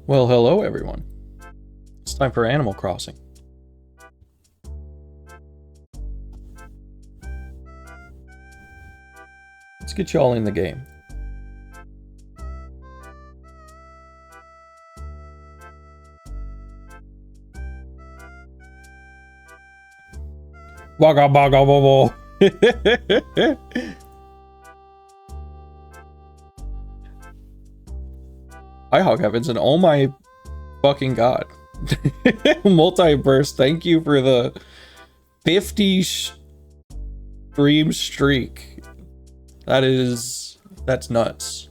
Well, hello everyone. It's time for Animal Crossing. Let's get you all in the game. Wagga wagga wobble. Hi, Hog Heavens, and oh my fucking god. Multiverse, thank you for the 50 stream streak. That's nuts.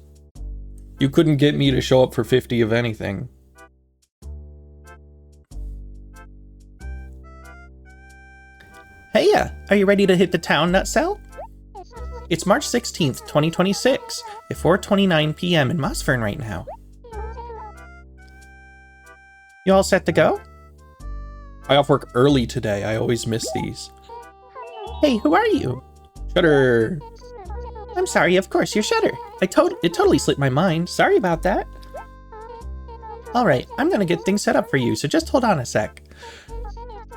You couldn't get me to show up for 50 of anything. Heya! Are you ready to hit the town, Nutcell? It's March 16th, 2026, at 4:29 p.m. in Mossfern right now. You all set to go? I off work early today. I always miss these. Hey, who are you? Shutter. I'm sorry, of course, you're Shutter. It totally slipped my mind. Sorry about that. Alright, I'm gonna get things set up for you, so just hold on a sec.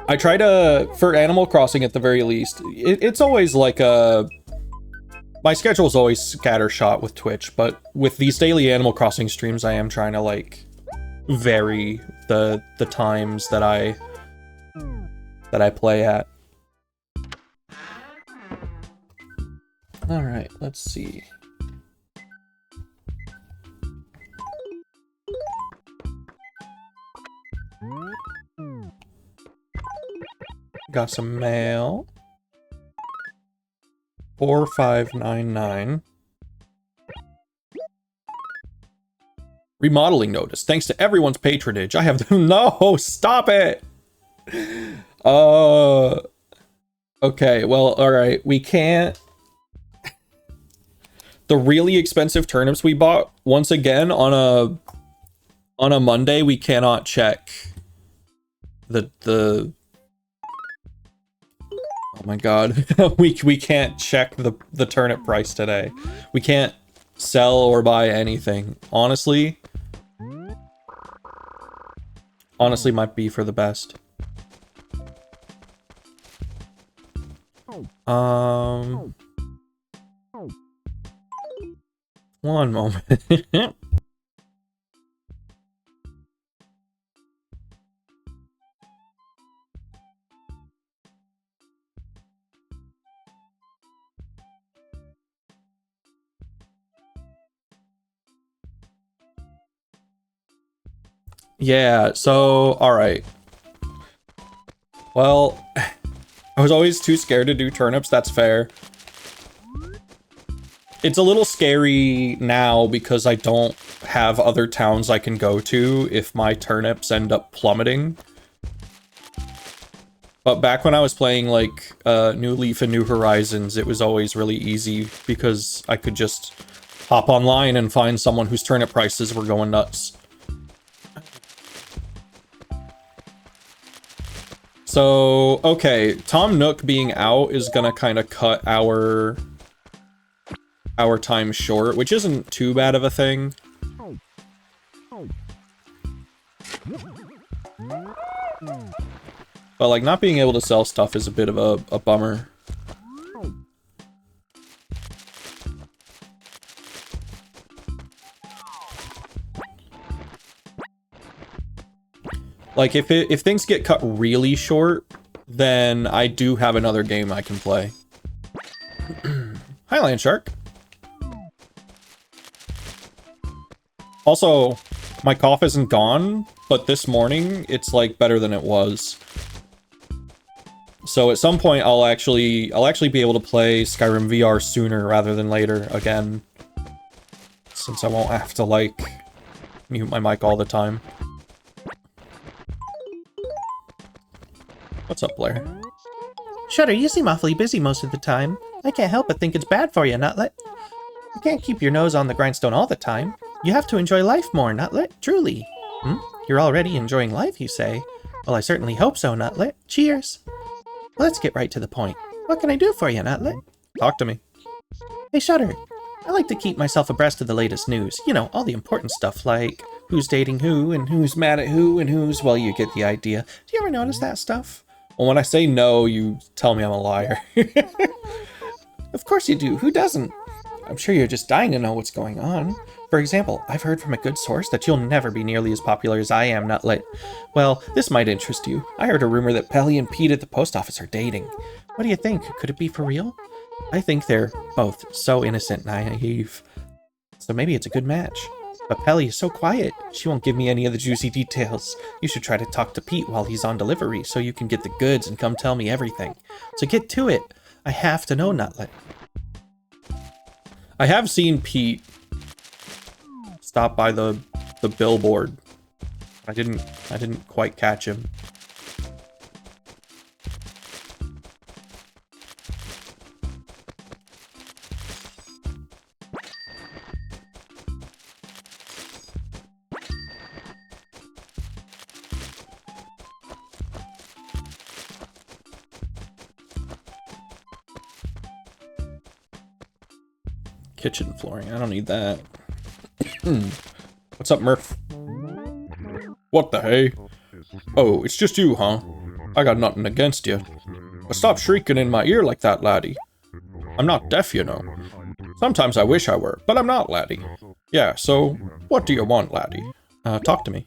I try to, for Animal Crossing at the very least, it's always like my schedule's always scattershot with Twitch, but with these daily Animal Crossing streams, I am trying to like vary the times that I play at. All right, let's see. Got some mail. 4599. Remodeling notice. Thanks to everyone's patronage, I have no, stop it. Okay, well, all right, we can't. The really expensive turnips we bought, once again on a Monday, we cannot check the oh my god. we can't check the turnip price today. We can't sell or buy anything. Honestly might be for the best. One moment. Yeah, so, alright. Well, I was always too scared to do turnips, that's fair. It's a little scary now because I don't have other towns I can go to if my turnips end up plummeting. But back when I was playing like New Leaf and New Horizons, it was always really easy because I could just hop online and find someone whose turnip prices were going nuts. So, okay, Tom Nook being out is gonna kind of cut our time short, which isn't too bad of a thing. But like not being able to sell stuff is a bit of a bummer. Like if things get cut really short, then I do have another game I can play. Hi, Land Shark. Also, my cough isn't gone, but this morning it's like better than it was. So at some point I'll actually be able to play Skyrim VR sooner rather than later again, since I won't have to like mute my mic all the time. What's up, Blair? Shutter, you seem awfully busy most of the time. I can't help but think it's bad for you, Nutlet. You can't keep your nose on the grindstone all the time. You have to enjoy life more, Nutlet, truly. You're already enjoying life, you say? Well, I certainly hope so, Nutlet. Cheers. Let's get right to the point. What can I do for you, Nutlet? Talk to me. Hey, Shutter. I like to keep myself abreast of the latest news. You know, all the important stuff like who's dating who and who's mad at who and who's, well, you get the idea. Do you ever notice that stuff? Well, when I say no, you tell me I'm a liar. Of course you do. Who doesn't? I'm sure you're just dying to know what's going on. For example, I've heard from a good source that you'll never be nearly as popular as I am, Nutlet. Well, this might interest you. I heard a rumor that Pelly and Pete at the post office are dating. What do you think? Could it be for real? I think they're both so innocent and naive. So maybe it's a good match. But Pelly is so quiet. She won't give me any of the juicy details. You should try to talk to Pete while he's on delivery so you can get the goods and come tell me everything. So get to it. I have to know, Nutlet. I have seen Pete stop by the billboard. I didn't quite catch him. Kitchen flooring. I don't need that. What's up, Murph? What the hey? Oh, it's just you, huh? I got nothing against you. But stop shrieking in my ear like that, laddie. I'm not deaf, you know. Sometimes I wish I were, but I'm not, laddie. Yeah, so what do you want, laddie? Talk to me.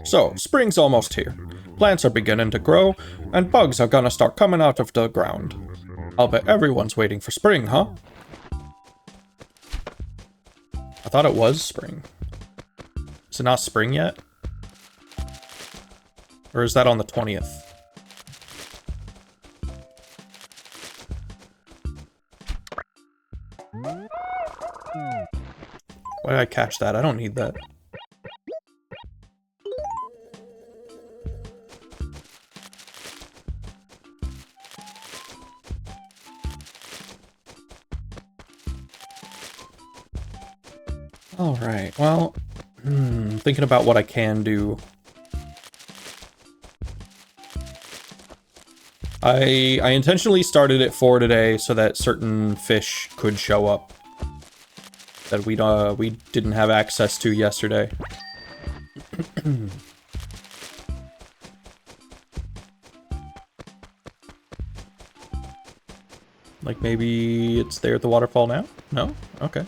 So, spring's almost here. Plants are beginning to grow, and bugs are gonna start coming out of the ground. I'll bet everyone's waiting for spring, huh? I thought it was spring. Is it not spring yet? Or is that on the 20th? Why did I catch that? I don't need that. Alright, well, thinking about what I can do. I intentionally started at 4 today so that certain fish could show up that we didn't have access to yesterday. Like maybe it's there at the waterfall now? No? Okay.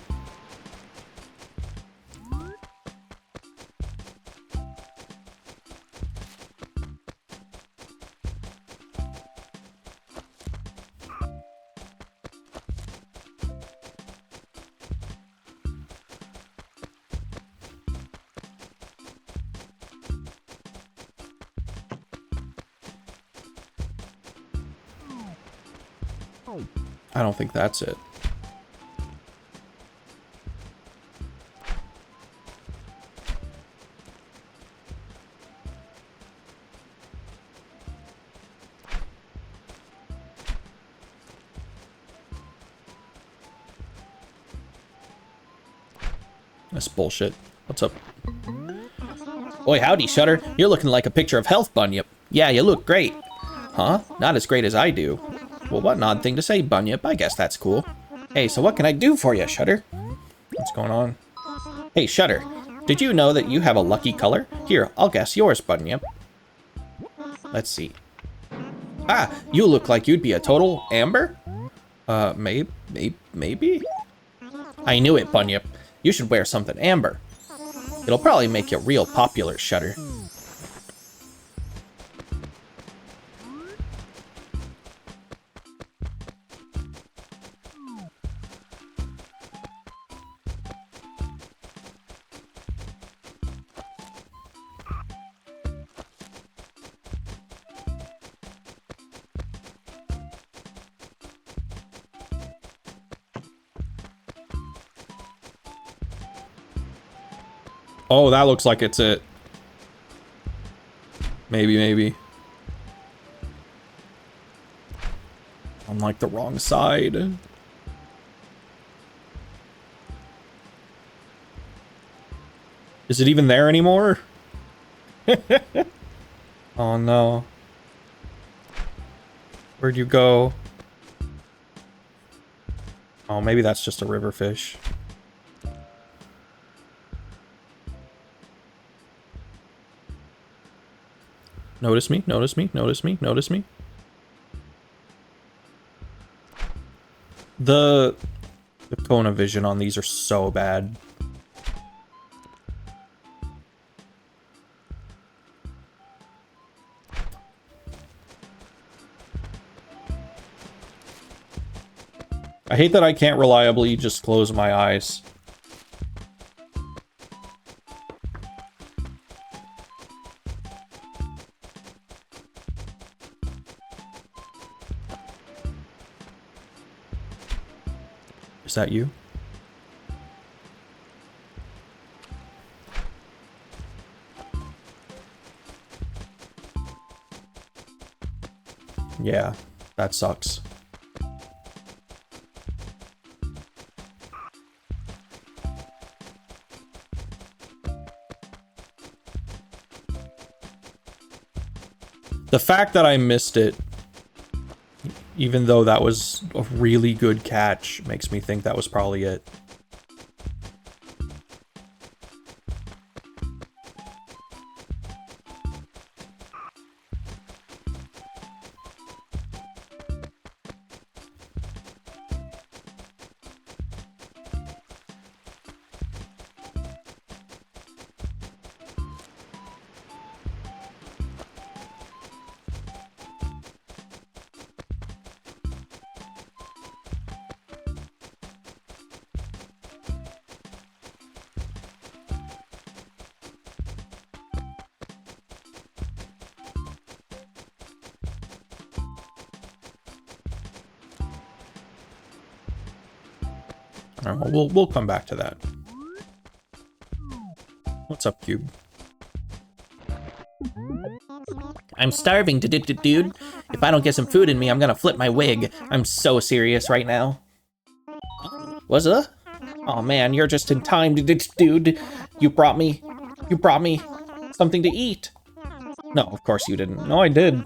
I don't think that's it. That's bullshit. What's up? Oi, howdy, Shutter. You're looking like a picture of health, Bunyip. Yeah, you look great. Huh? Not as great as I do. Well, what an odd thing to say, Bunyip. I guess that's cool. Hey, so what can I do for you, Shutter? What's going on? Hey, Shutter. Did you know that you have a lucky color? Here, I'll guess yours, Bunyip. Let's see. Ah, you look like you'd be a total amber? Maybe? I knew it, Bunyip. You should wear something amber. It'll probably make you real popular, Shutter. Oh, that looks like it's it. Maybe. I'm like the wrong side. Is it even there anymore? Oh no. Where'd you go? Oh, maybe that's just a river fish. Notice me, notice me, notice me, notice me. The Kona vision on these are so bad. I hate that I can't reliably just close my eyes. Is that you? Yeah, that sucks. The fact that I missed it, even though that was a really good catch, makes me think that was probably it. Alright, well, we'll come back to that. What's up, Cube? I'm starving, dude. If I don't get some food in me, I'm gonna flip my wig. I'm so serious right now. What's up? Oh man, you're just in time, dude. You brought me something to eat. No, of course you didn't. No, I did.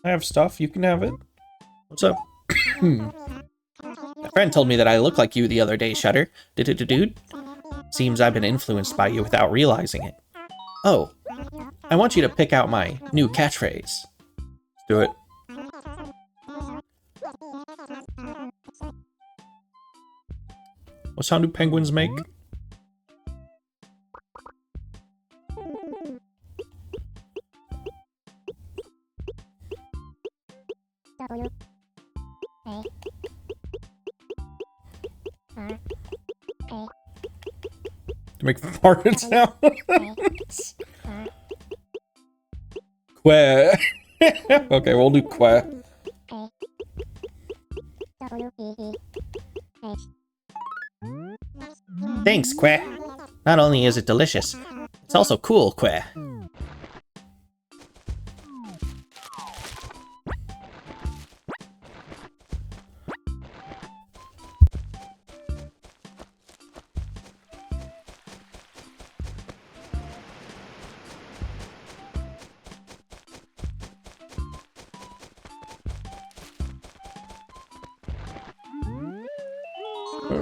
I have stuff. You can have it. What's up? A friend told me that I look like you the other day, Shutter. Dude. Seems I've been influenced by you without realizing it. Oh, I want you to pick out my new catchphrase. Let's do it. What sound do penguins make? To make farted sounds. Quack. Okay, we'll do quack. Thanks, Quack. Not only is it delicious, it's also cool, Quack.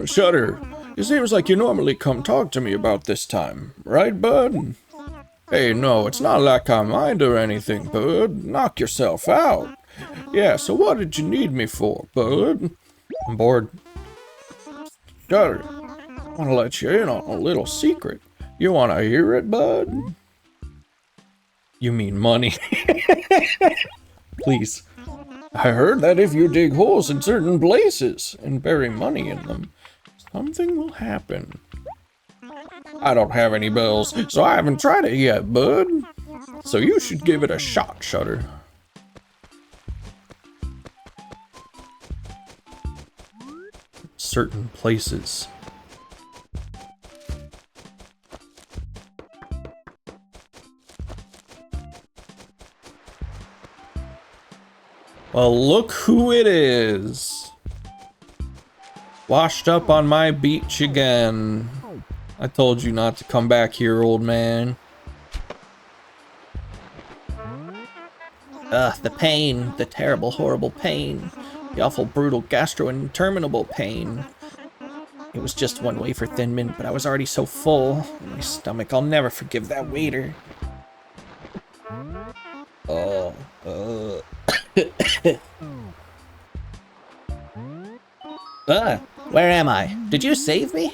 Shutter, it seems like you normally come talk to me about this time, right, bud? Hey, no, it's not like I mind or anything, bud. Knock yourself out. Yeah, so what did you need me for, bud? I'm bored. Shutter, I want to let you in on a little secret. You want to hear it, bud? You mean money. Please. I heard that if you dig holes in certain places and bury money in them, something will happen. I don't have any bells, so I haven't tried it yet, bud. So you should give it a shot, Shutter. Certain places. Well, look who it is. Washed up on my beach again. I told you not to come back here, old man. Ugh, the pain. The terrible, horrible pain. The awful, brutal, gastro-interminable pain. It was just one wafer Thin Mint, but I was already so full. In my stomach, I'll never forgive that waiter. Oh, where am I? Did you save me?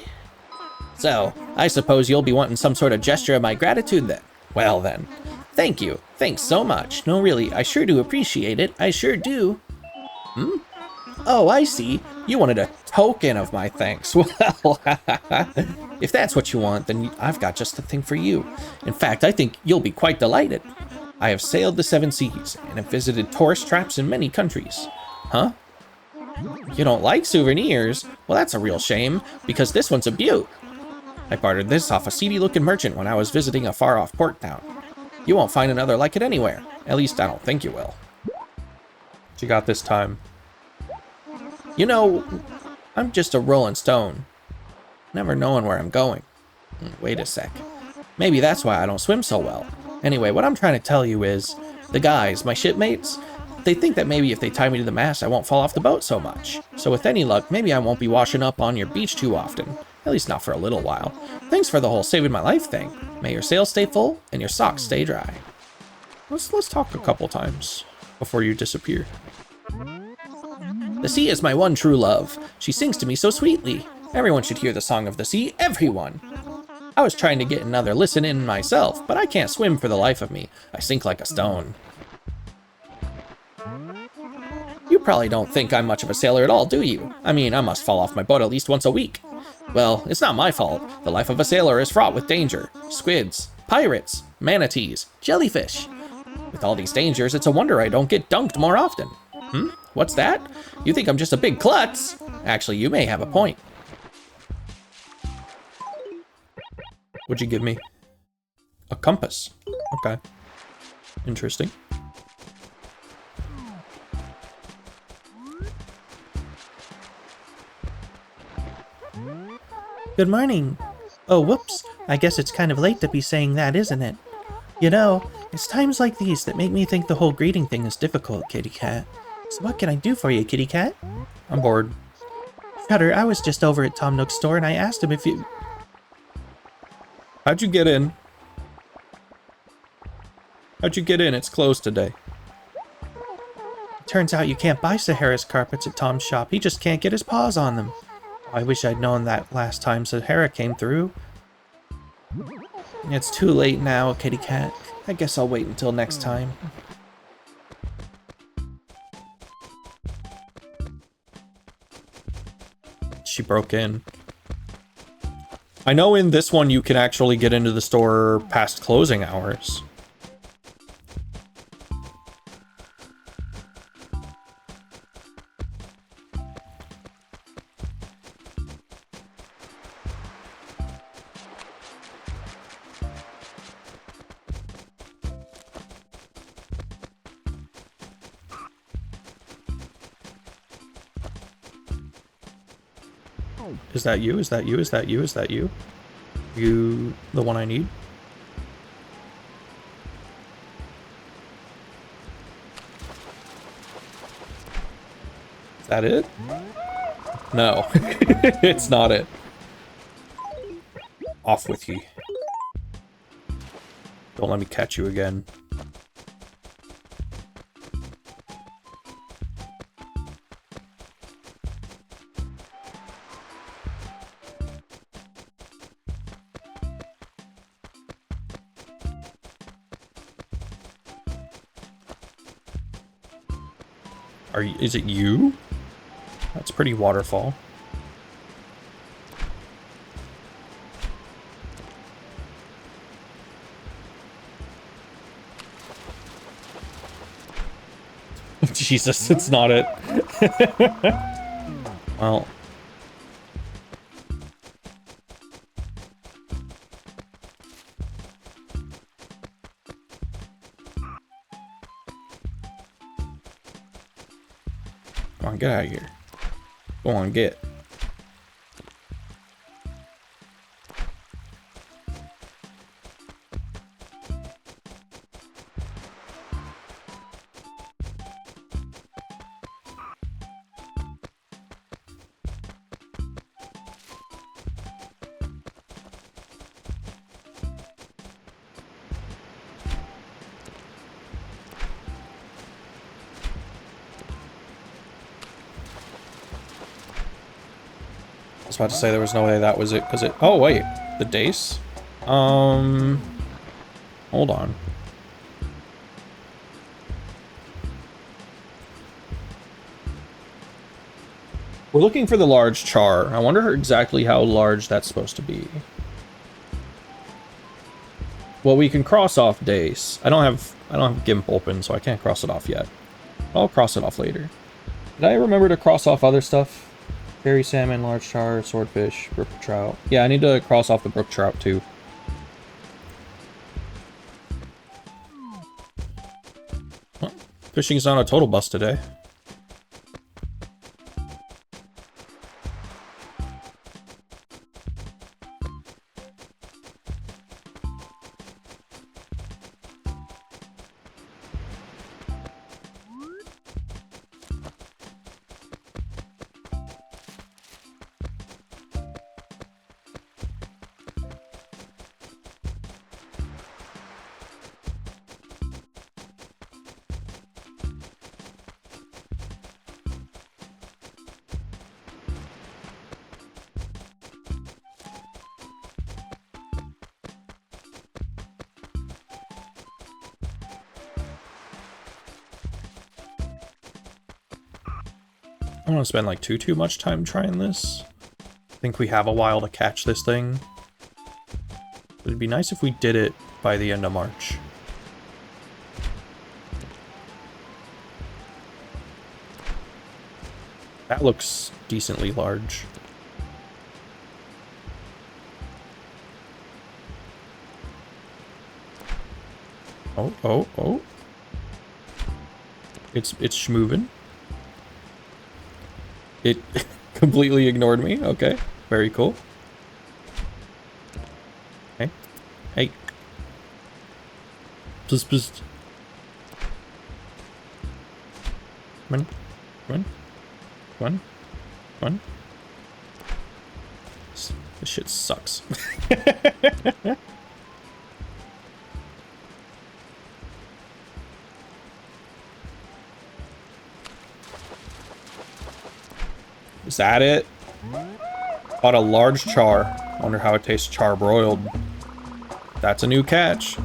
So, I suppose you'll be wanting some sort of gesture of my gratitude then. Well then, thank you. Thanks so much. No, really, I sure do appreciate it. I sure do. Oh, I see. You wanted a token of my thanks. Well, if that's what you want, then I've got just the thing for you. In fact, I think you'll be quite delighted. I have sailed the 7 seas and have visited tourist traps in many countries. Huh? You don't like souvenirs? Well, that's a real shame, because this one's a beaut. I bartered this off a seedy-looking merchant when I was visiting a far-off port town. You won't find another like it anywhere. At least I don't think you will. What you got this time? You know, I'm just a rolling stone, never knowing where I'm going. Wait a sec. Maybe that's why I don't swim so well. Anyway, what I'm trying to tell you is, the guys, my shipmates, they think that maybe if they tie me to the mast, I won't fall off the boat so much. So with any luck, maybe I won't be washing up on your beach too often. At least not for a little while. Thanks for the whole saving my life thing. May your sails stay full and your socks stay dry. Let's talk a couple times before you disappear. The sea is my one true love. She sings to me so sweetly. Everyone should hear the song of the sea, everyone. I was trying to get another listen in myself, but I can't swim for the life of me. I sink like a stone. You probably don't think I'm much of a sailor at all, do you? I mean, I must fall off my boat at least once a week. Well, it's not my fault. The life of a sailor is fraught with danger. Squids, pirates, manatees, jellyfish. With all these dangers, it's a wonder I don't get dunked more often. What's that? You think I'm just a big klutz? Actually, you may have a point. What'd you give me? A compass. Okay. Interesting. Good morning. Oh, whoops. I guess it's kind of late to be saying that, isn't it? You know, it's times like these that make me think the whole greeting thing is difficult, kitty cat. So what can I do for you, kitty cat? I'm bored. Cutter, I was just over at Tom Nook's store and I asked him if you... How'd you get in? How'd you get in? It's closed today. Turns out you can't buy Sahara's carpets at Tom's shop. He just can't get his paws on them. I wish I'd known that last time Sahara came through. It's too late now, kitty cat. I guess I'll wait until next time. She broke in. I know in this one you can actually get into the store past closing hours. Is that you? Is that you? Is that you? Is that you? You the one I need? Is that it? No, it's not it. Off with you. Don't let me catch you again. Is it you? That's pretty waterfall. Jesus, it's not it. Well. Come on, get out of here. Go on, get. was about to say there was no way that was it, because it... Oh, wait. The dace? Hold on. We're looking for the large char. I wonder exactly how large that's supposed to be. Well, we can cross off dace. I don't have GIMP open, so I can't cross it off yet. I'll cross it off later. Did I remember to cross off other stuff? Fairy salmon, large char, swordfish, brook trout. Yeah, I need to cross off the brook trout too. Well, fishing is on a total bust today. I don't want to spend like too much time trying this. I think we have a while to catch this thing. It'd be nice if we did it by the end of March. That looks decently large. Oh, oh, oh. It's schmovin'. It completely ignored me. Okay, very cool. Hey, hey. Psst, psst. Come on, come on, come on, come on. This shit sucks. Is that it? Caught a large char. Wonder how it tastes char-broiled. That's a new catch.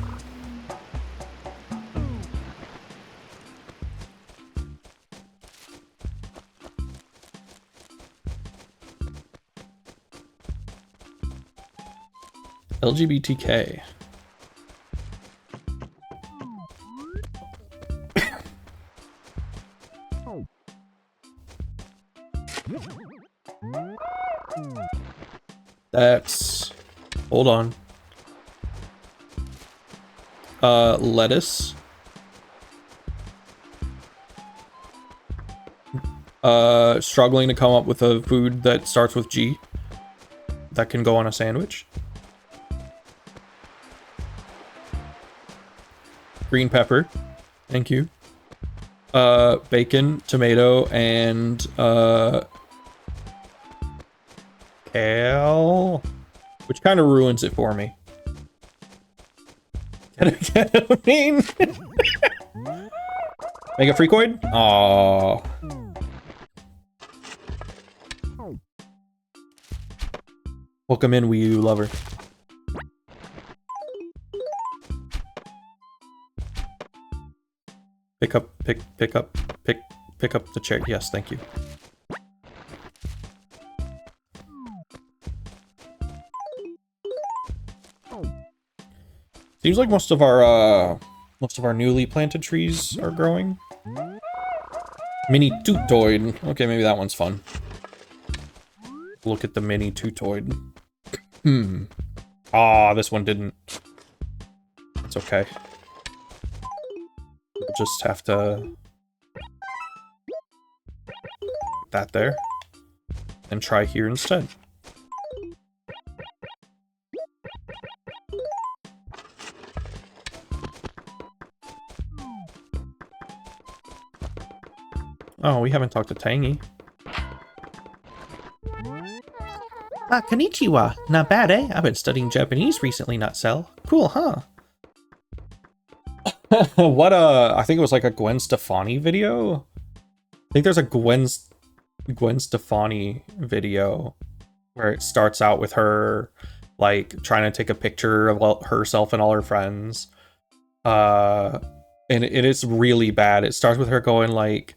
LGBTK. That's... Hold on. Lettuce. Struggling to come up with a food that starts with G. That can go on a sandwich. Green pepper. Thank you. Bacon, tomato, and, kale, which kind of ruins it for me. Get what I mean? Make a freakoid? Aww. Welcome in, Wii U lover. Pick up the chair. Yes, thank you. Seems like most of our newly planted trees are growing. Mini Tutoid. Okay, maybe that one's fun. Look at the mini Tutoid. Ah, this one didn't. It's okay. We'll just have to... put that there. And try here instead. Oh, we haven't talked to Tangy. Konnichiwa. Not bad, eh? I've been studying Japanese recently, not Cell. Cool, huh? What I think it was like a Gwen Stefani video. I think there's a Gwen Stefani video where it starts out with her like trying to take a picture of herself and all her friends. And it is really bad. It starts with her going like,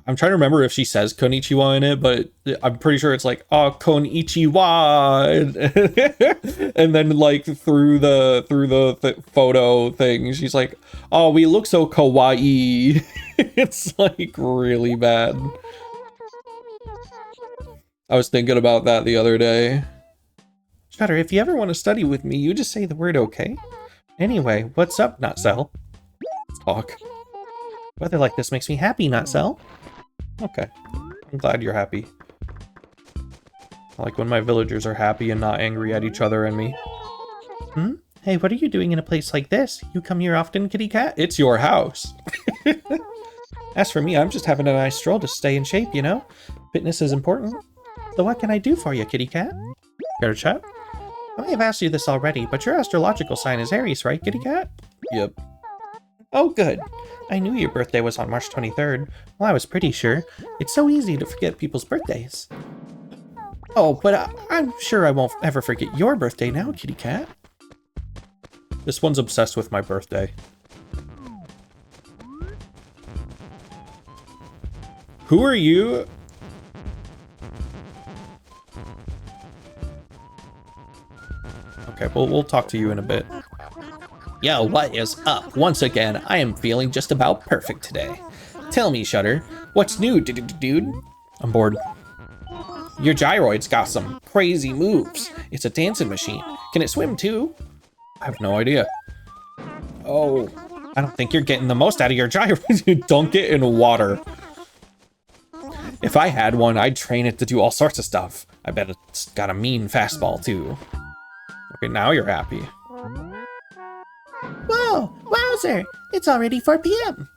I'm trying to remember if she says konnichiwa in it, but I'm pretty sure it's like, oh, konnichiwa. And then like through the photo thing, she's like, oh, we look so kawaii. It's like really bad. I was thinking about that the other day. Shutter, if you ever want to study with me, you just say the word okay. Anyway, what's up, Nutcell? Let's talk. Weather like this makes me happy, Nutcell. Okay. I'm glad you're happy. I like when my villagers are happy and not angry at each other and me. Hmm? Hey, what are you doing in a place like this? You come here often, kitty cat? It's your house. As for me, I'm just having a nice stroll to stay in shape, you know? Fitness is important. So what can I do for you, kitty cat? Care to chat? I may have asked you this already, but your astrological sign is Aries, right, kitty cat? Yep. Oh, good. I knew your birthday was on March 23rd. Well, I was pretty sure. It's so easy to forget people's birthdays. Oh, but I'm sure I won't ever forget your birthday now, kitty cat. This one's obsessed with my birthday. Who are you? Okay, we'll talk to you in a bit. Yo, what is up? Once again, I am feeling just about perfect today. Tell me, Shutter, what's new, dude? I'm bored. Your gyroid's got some crazy moves. It's a dancing machine. Can it swim too? I have no idea. Oh, I don't think you're getting the most out of your gyroid. You dunk it in water. If I had one, I'd train it to do all sorts of stuff. I bet it's got a mean fastball too. Okay, now you're happy. Whoa! Wowzer! It's already 4 p.m.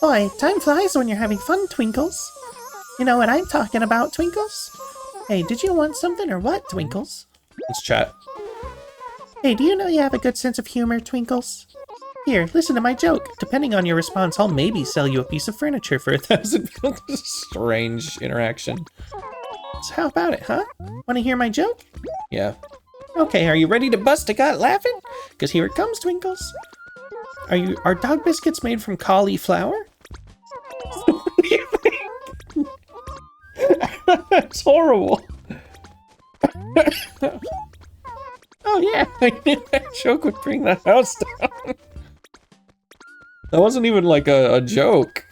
Boy, time flies when you're having fun, Twinkles. You know what I'm talking about, Twinkles? Hey, did you want something or what, Twinkles? Let's chat. Hey, do you know you have a good sense of humor, Twinkles? Here, listen to my joke. Depending on your response, I'll maybe sell you a piece of furniture for 1,000. Strange interaction. So how about it, huh? Want to hear my joke? Yeah. Okay, are you ready to bust a gut laughing? Because here it comes, Twinkles. Are dog biscuits made from cauliflower? What do you think? That's horrible. Oh yeah, I knew that joke would bring the house down. That wasn't even like a joke.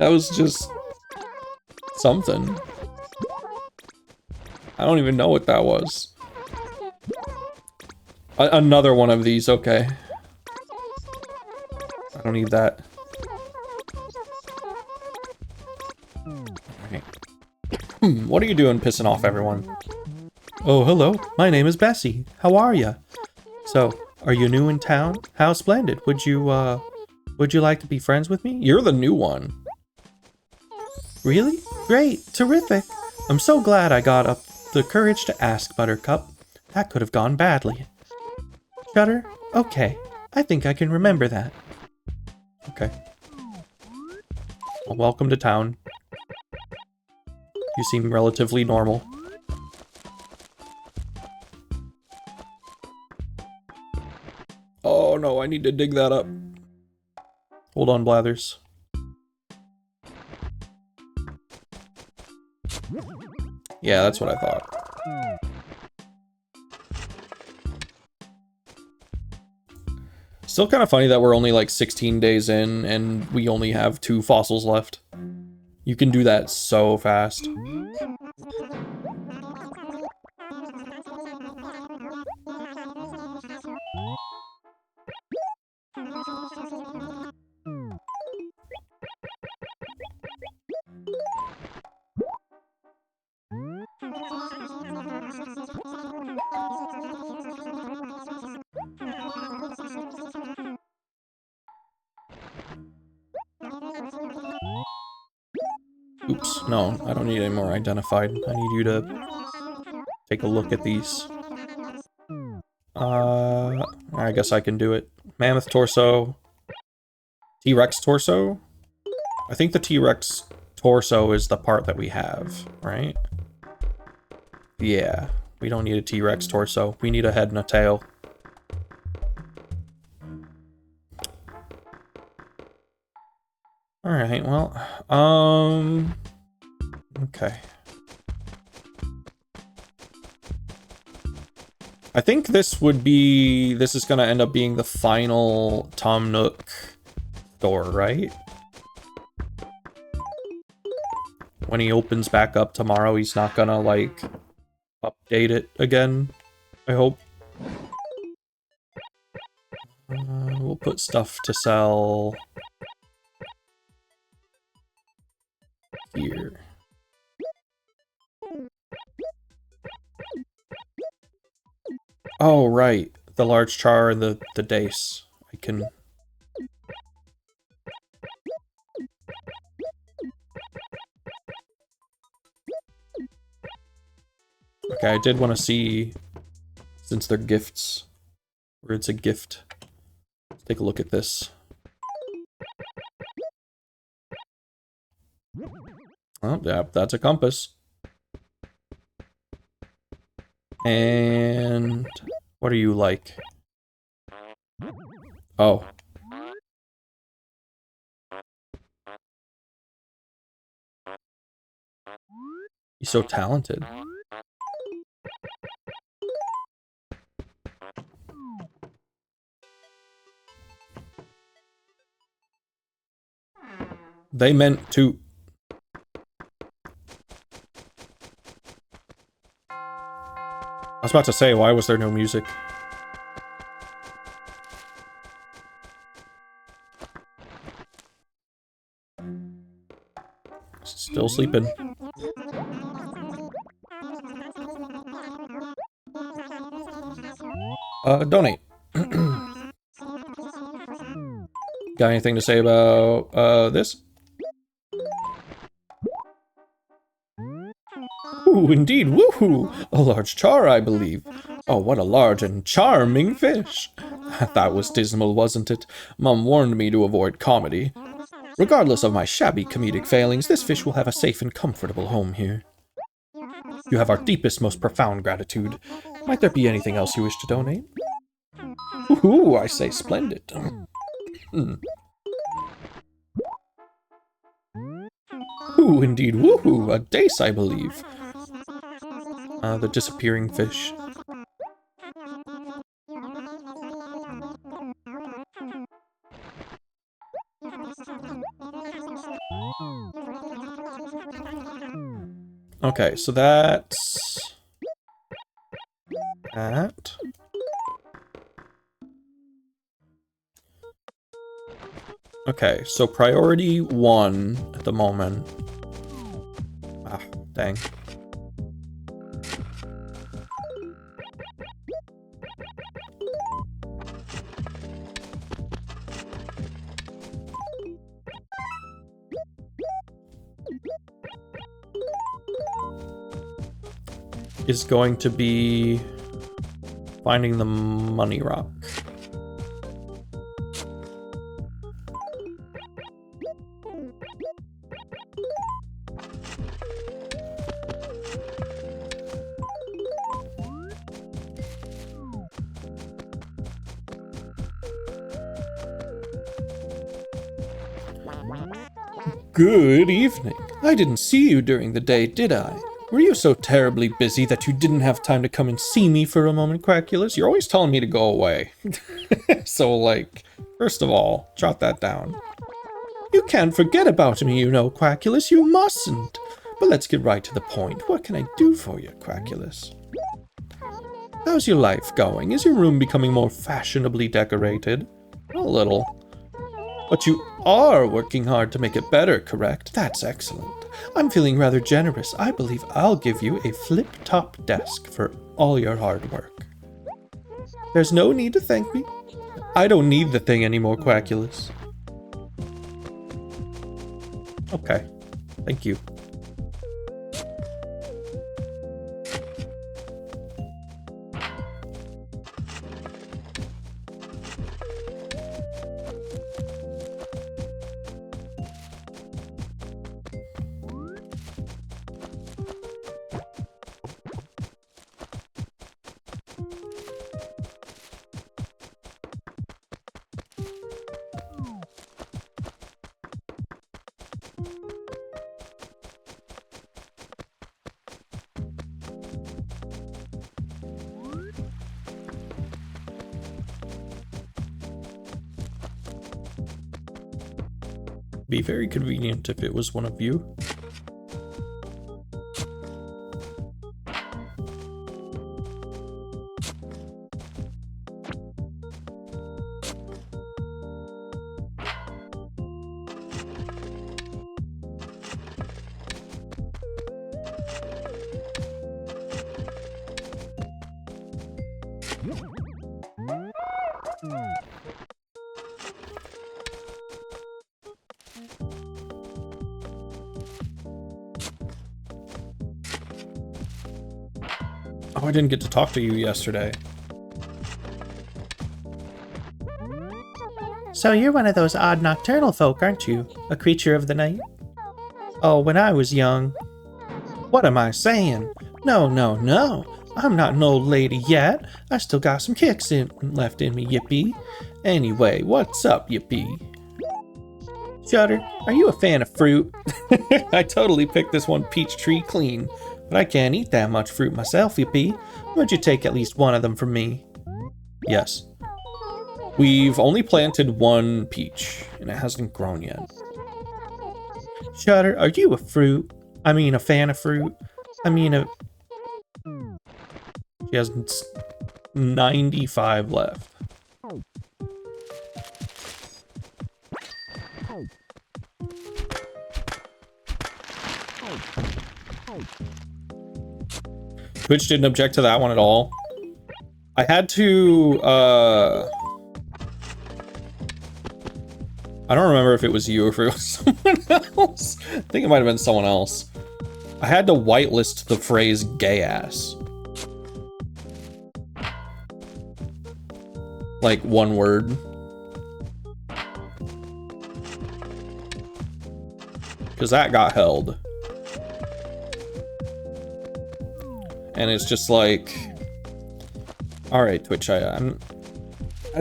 That was just something. I don't even know what that was. Another one of these, okay. I don't need that. Okay. What are you doing pissing off everyone? Oh, hello. My name is Bessie. How are ya? So, are you new in town? How splendid. Would you like to be friends with me? You're the new one. Really? Great. Terrific. I'm so glad I got up the courage to ask, Buttercup. That could have gone badly. Shutter? Okay. I think I can remember that. Okay. Well, welcome to town. You seem relatively normal. Oh no, I need to dig that up. Hold on, Blathers. Yeah, that's what I thought. Still kind of funny that we're only like 16 days in and we only have 2 fossils left. You can do that so fast. Oops, no, I don't need any more identified. I need you to take a look at these. I guess I can do it. Mammoth torso. T-Rex torso? I think the T-Rex torso is the part that we have, right? Yeah, we don't need a T-Rex torso. We need a head and a tail. Alright, well, okay. I think this is gonna end up being the final Tom Nook door, right? When he opens back up tomorrow, he's not gonna, like, update it again, I hope. We'll put stuff to sell here. Oh, right. The large char and the dace. I can... Okay, I did want to see, since they're gifts, or it's a gift. Let's take a look at this. Oh, yeah, that's a compass. And what are you like? Oh. He's so talented. They meant to... I was about to say, why was there no music? Still sleeping. Donate. Got anything to say about, this? Ooh, indeed, woohoo! A large char, I believe. Oh, what a large and charming fish. That was dismal, wasn't it? Mum warned me to avoid comedy. Regardless of my shabby comedic failings, this fish will have a safe and comfortable home here. You have our deepest, most profound gratitude. Might there be anything else you wish to donate? Ooh, I say splendid. Ooh, indeed, woohoo! A dace, I believe. The disappearing fish. Okay, so that's... that. Okay, so priority 1 at the moment. Ah, dang. Is going to be finding the money rock. Good evening. I didn't see you during the day, did I? Were you so terribly busy that you didn't have time to come and see me for a moment, Quackulous? You're always telling me to go away. So, like, first of all, jot that down. You can't forget about me, you know, Quackulous. You mustn't. But let's get right to the point. What can I do for you, Quackulous? How's your life going? Is your room becoming more fashionably decorated? A little. But you are working hard to make it better, correct? That's excellent. I'm feeling rather generous. I believe I'll give you a flip-top desk for all your hard work. There's no need to thank me. I don't need the thing anymore, Quackulous. Okay. Thank you. Be very convenient if it was one of you. Oh, I didn't get to talk to you yesterday. So you're one of those odd nocturnal folk, aren't you? A creature of the night? Oh, when I was young... What am I saying? No, no, no. I'm not an old lady yet. I still got some kicks left in me, yippee. Anyway, what's up, yippee? Shutter, are you a fan of fruit? I totally picked this one peach tree clean. But I can't eat that much fruit myself, yippee. Would you take at least one of them from me? Yes. We've only planted one peach, and it hasn't grown yet. Shutter, are you a fan of fruit? She has 95 left. Twitch didn't object to that one at all. I had to, I don't remember if it was you or if it was someone else. I think it might have been someone else. I had to whitelist the phrase gay ass. Like one word. Because that got held. And it's just like, all right, Twitch, I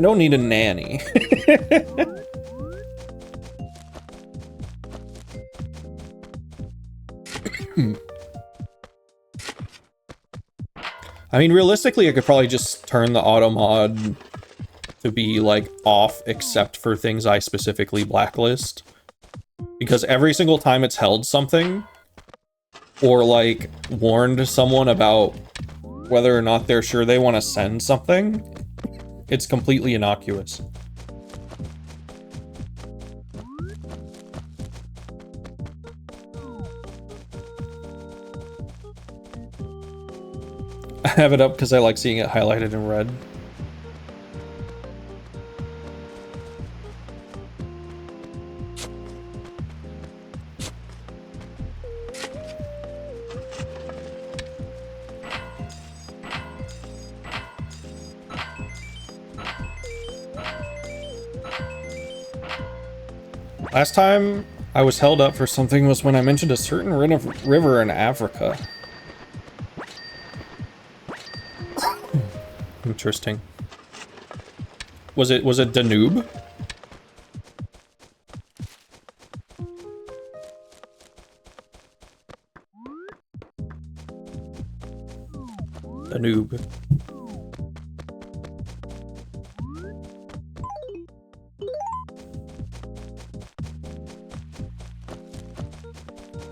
don't need a nanny. I mean, realistically, I could probably just turn the auto mod to be like off except for things I specifically blacklist. Because every single time it's held something, or like warned someone about whether or not they're sure they want to send something, it's completely innocuous. I have it up because I like seeing it highlighted in red. Last time I was held up for something was when I mentioned a certain river in Africa. Interesting. Was it Danube? Danube.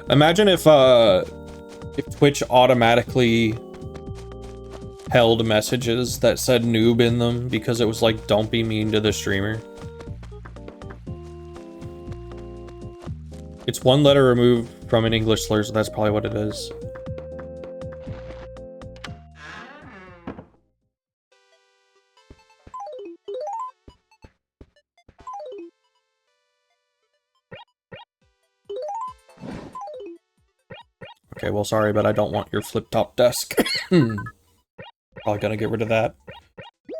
Imagine if Twitch automatically held messages that said noob in them because it was like, don't be mean to the streamer. It's one letter removed from an English slur, so that's probably what it is. Okay, well, sorry, but I don't want your flip-top desk. Probably gonna get rid of that.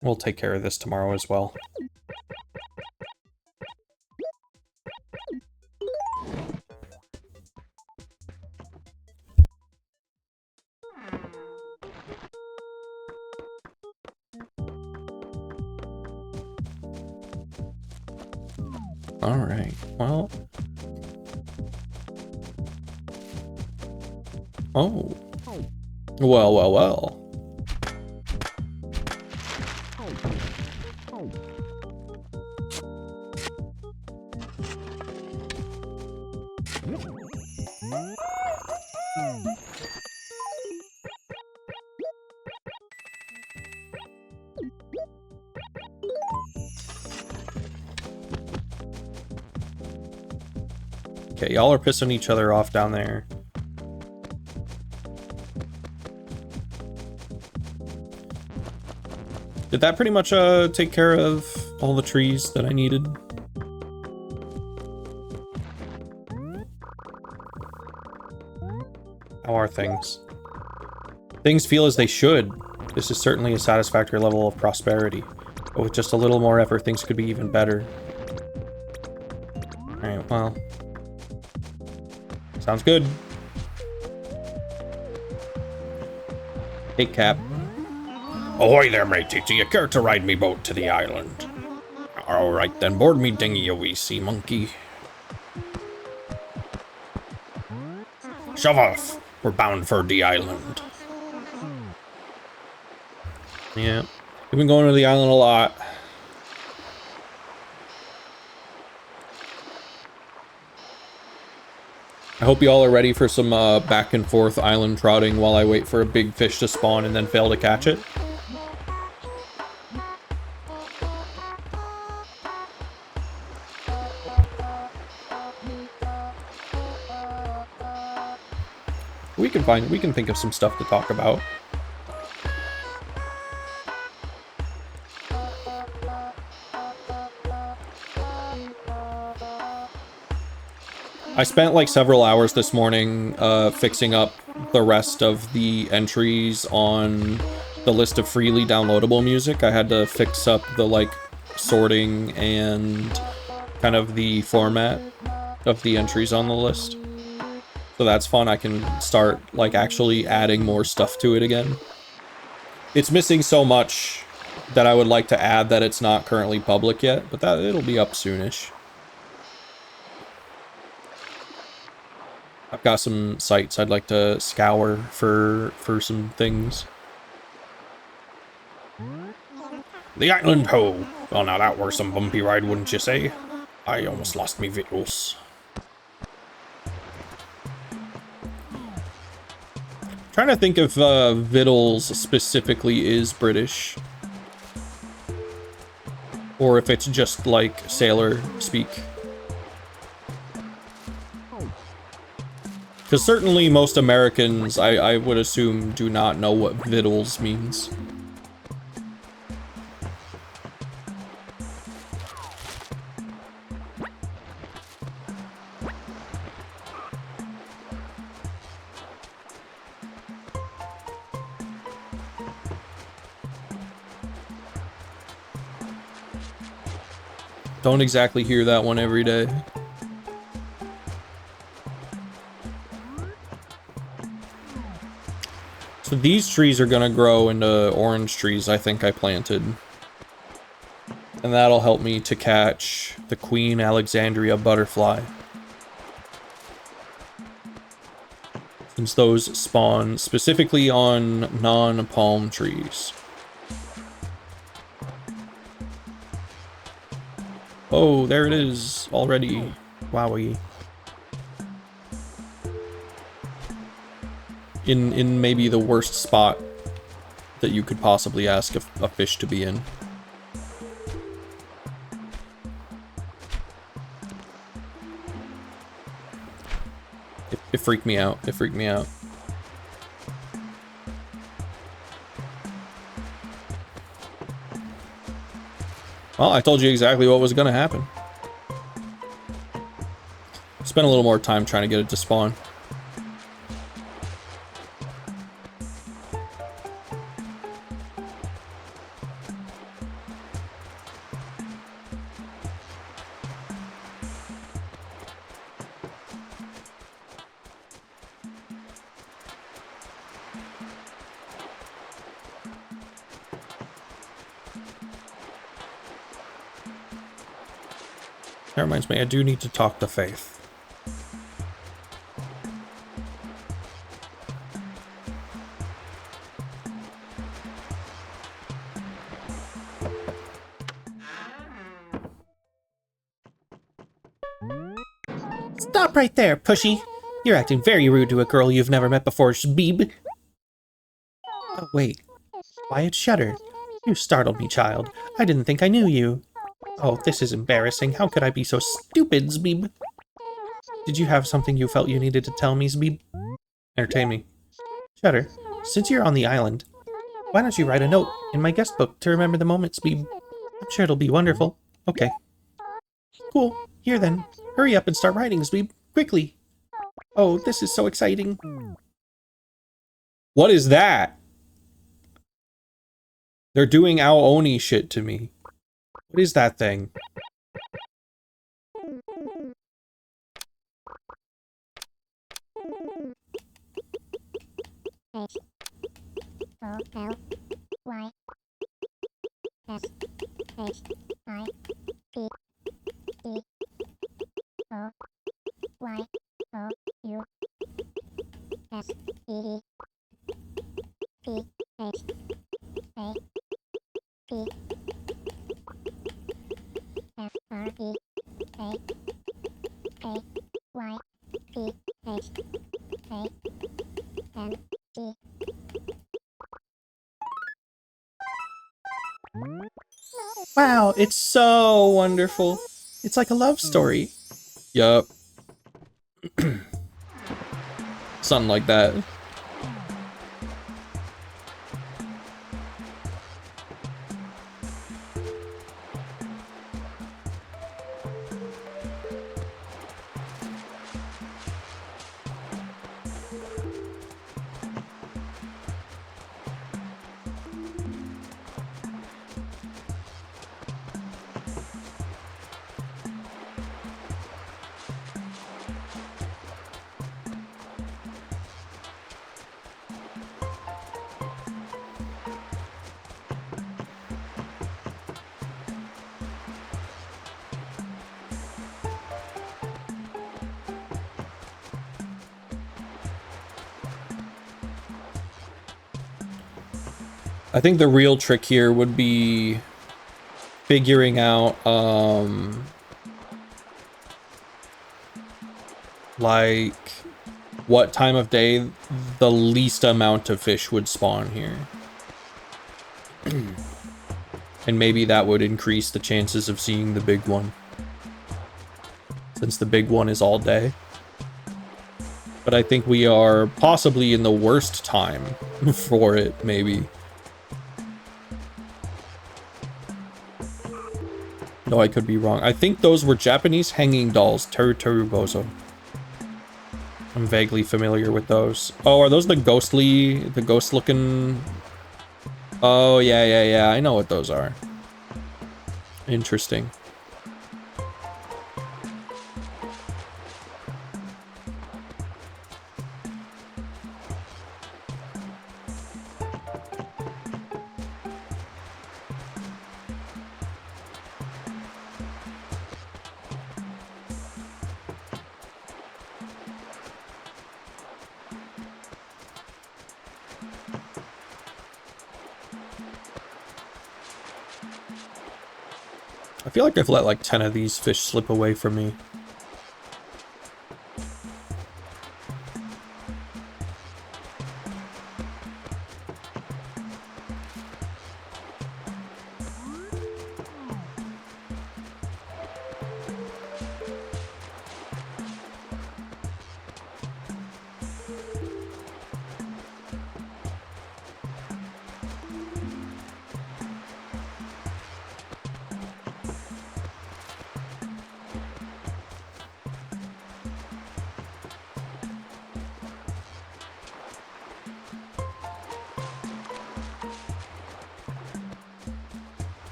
We'll take care of this tomorrow as well. All right, well... Oh. Well, well, well. Okay, y'all are pissing each other off down there. Did that pretty much take care of all the trees that I needed? How are things? Things feel as they should. This is certainly a satisfactory level of prosperity. But with just a little more effort, things could be even better. Alright, well. Sounds good. Hey, Cap. Ahoy there, matey. Do you care to ride me boat to the island? Alright then, board me dinghy, you wee sea monkey. Shove off. We're bound for the island. Yeah. We've been going to the island a lot. I hope you all are ready for some back and forth island trotting while I wait for a big fish to spawn and then fail to catch it. We can think of some stuff to talk about. I spent like several hours this morning fixing up the rest of the entries on the list of freely downloadable music. I had to fix up the like sorting and kind of the format of the entries on the list. So that's fun. I can start like actually adding more stuff to it again. It's missing so much that I would like to add that it's not currently public yet, but that it'll be up soonish. I've got some sites I'd like to scour for some things. The island ho! Well, now that were some bumpy ride, wouldn't you say? I almost lost me victuals. Trying to think if Vittles specifically is British. Or if it's just like sailor speak. Because certainly most Americans, I would assume, do not know what Vittles means. Don't exactly hear that one every day. So these trees are gonna grow into orange trees I think I planted. And that'll help me to catch the Queen Alexandria butterfly. Since those spawn specifically on non-palm trees. Oh, there it is already. Wowie. In maybe the worst spot that you could possibly ask a fish to be in. It freaked me out. It freaked me out. Well, I told you exactly what was going to happen. Spent a little more time trying to get it to spawn. That reminds me, I do need to talk to Faith. Stop right there, Pushy. You're acting very rude to a girl you've never met before, Shbeeb. Oh, wait. Quiet Shutter. You startled me, child. I didn't think I knew you. Oh, this is embarrassing. How could I be so stupid, Zbeeb? Did you have something you felt you needed to tell me, Zbeeb? Entertain me. Shutter, since you're on the island, why don't you write a note in my guest book to remember the moment, Zbeeb? I'm sure it'll be wonderful. Okay. Cool. Here then. Hurry up and start writing, Zbeeb. Quickly. Oh, this is so exciting. What is that? They're doing Ao Oni shit to me. What is that thing? Wow, it's so wonderful. It's like a love story. Yup. Something like that. I think the real trick here would be figuring out, like, what time of day the least amount of fish would spawn here. And maybe that would increase the chances of seeing the big one, since the big one is all day. But I think we are possibly in the worst time for it, maybe. No, I could be wrong. I think those were Japanese hanging dolls. Teru Bozo. I'm vaguely familiar with those. Oh, are those the ghost looking... Oh, yeah. I know what those are. Interesting. I feel like I've let like 10 of these fish slip away from me.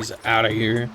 these out of here.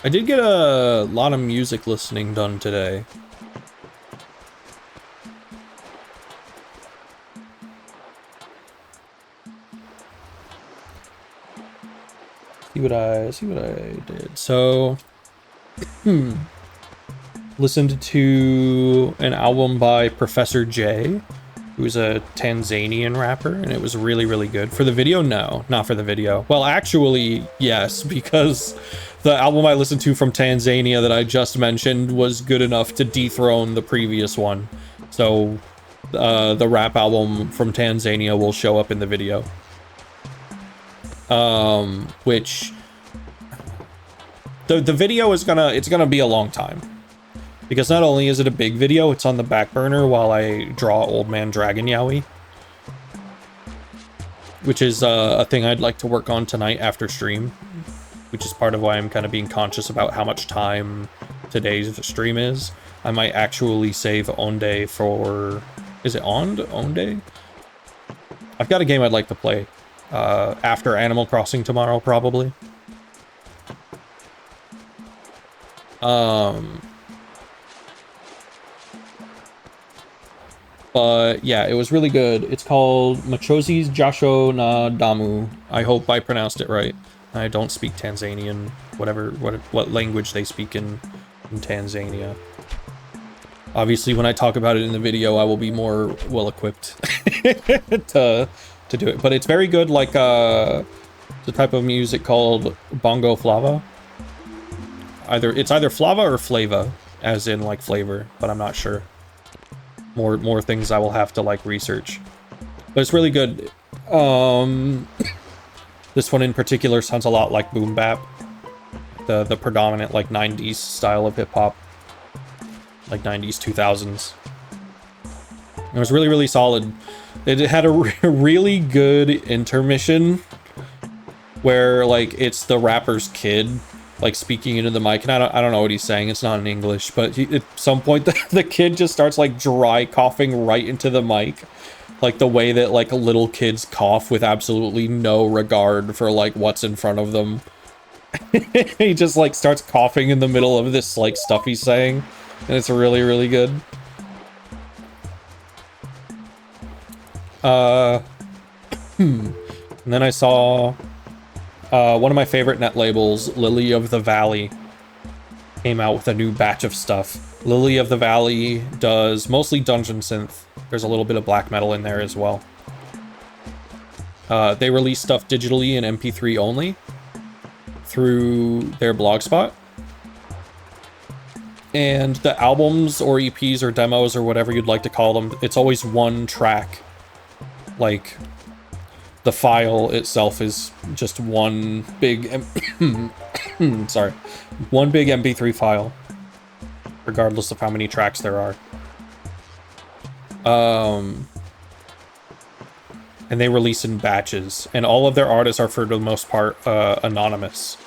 I did get a lot of music listening done today. See what I did. So, listened to an album by Professor J, who's a Tanzanian rapper, and it was really, really good. For the video, no, not for the video. Well, actually, yes, because the album I listened to from Tanzania that I just mentioned was good enough to dethrone the previous one. So, the rap album from Tanzania will show up in the video. Which the video is gonna be a long time, because not only is it a big video, it's on the back burner while I draw Old Man Dragon Yowie, which is a thing I'd like to work on tonight after stream, which is part of why I'm kind of being conscious about how much time today's stream is. I might actually save Onde for, is it Onde? I've got a game I'd like to play after Animal Crossing tomorrow, probably. But yeah, it was really good. It's called Machozi's Jasho na Damu. I hope I pronounced it right. I don't speak Tanzanian, what language they speak in Tanzania. Obviously, when I talk about it in the video, I will be more well equipped to do it. But it's very good, like the type of music called bongo flava. It's either flava or flava, as in like flavor, but I'm not sure. More things I will have to like research, but it's really good. This one in particular sounds a lot like boom bap, the predominant like 90s style of hip hop, like 90s 2000s. It was really, really solid. It had a really good intermission where like it's the rapper's kid like speaking into the mic, and I don't know what he's saying. It's not in English, but at some point the kid just starts like dry coughing right into the mic, like the way that like little kids cough with absolutely no regard for like what's in front of them. He just like starts coughing in the middle of this like stuff he's saying, and it's really, really good. And then I saw one of my favorite net labels, Lily of the Valley, came out with a new batch of stuff. Lily of the Valley does mostly dungeon synth. There's a little bit of black metal in there as well. They release stuff digitally in MP3 only through their blogspot. And the albums or EPs or demos or whatever you'd like to call them, it's always one track. Like, the file itself is just one big sorry, one big MP3 file, regardless of how many tracks there are. and they release in batches, and all of their artists are for the most part anonymous.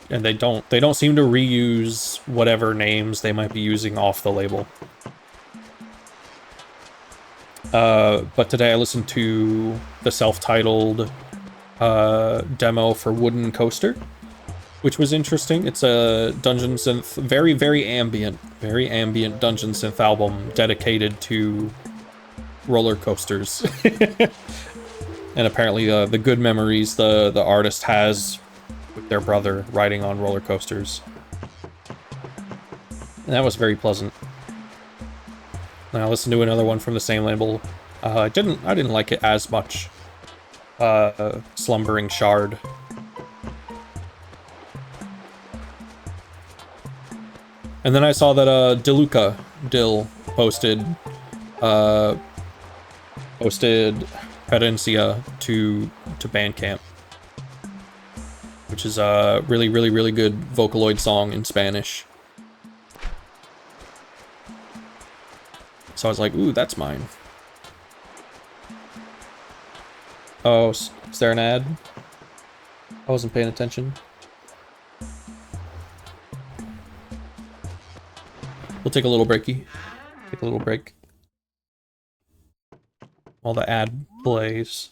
And they don't seem to reuse whatever names they might be using off the label. But today I listened to the self-titled demo for Wooden Coaster, which was interesting. It's a dungeon synth, very ambient dungeon synth album dedicated to roller coasters. And apparently the good memories the artist has with their brother riding on roller coasters. And that was very pleasant. And I listened to another one from the same label. I didn't like it as much. Slumbering Shard. And then I saw that Diluca Dill posted Herencia to Bandcamp, which is a really good Vocaloid song in Spanish. So I was like, ooh, that's mine. Oh, is there an ad? I wasn't paying attention. We'll take a little breaky. Take a little break. While the ad plays.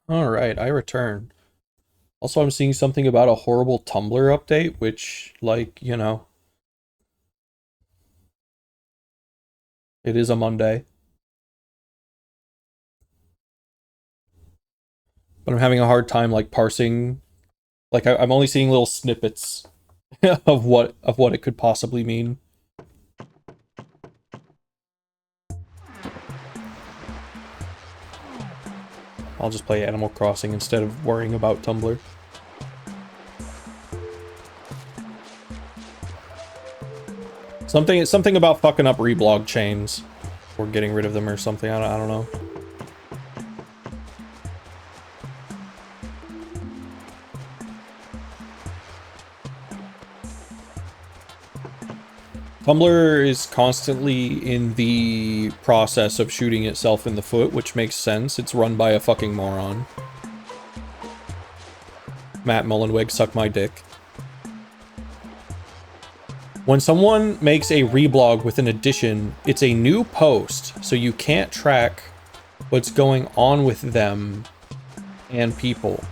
Alright, I return. Also, I'm seeing something about a horrible Tumblr update, which, like, you know, it is a Monday. But I'm having a hard time, like, parsing. Like, I'm only seeing little snippets of what it could possibly mean. I'll just play Animal Crossing instead of worrying about Tumblr. Something about fucking up reblog chains or getting rid of them or something. I don't know. Tumblr is constantly in the process of shooting itself in the foot, which makes sense. It's run by a fucking moron. Matt Mullenweg, suck my dick. When someone makes a reblog with an addition, it's a new post, so you can't track what's going on with them and people.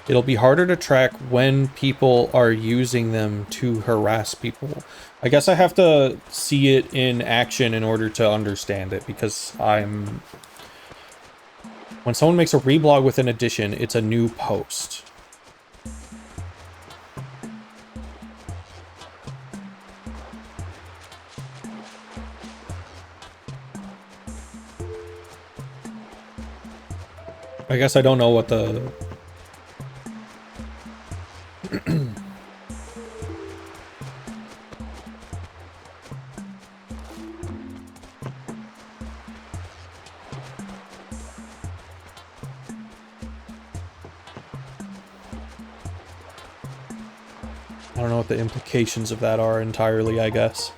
It'll be harder to track when people are using them to harass people. I guess I have to see it in action in order to understand it, because when someone makes a reblog with an addition, it's a new post. I guess I don't know what the... I don't know what the implications of that are entirely, I guess.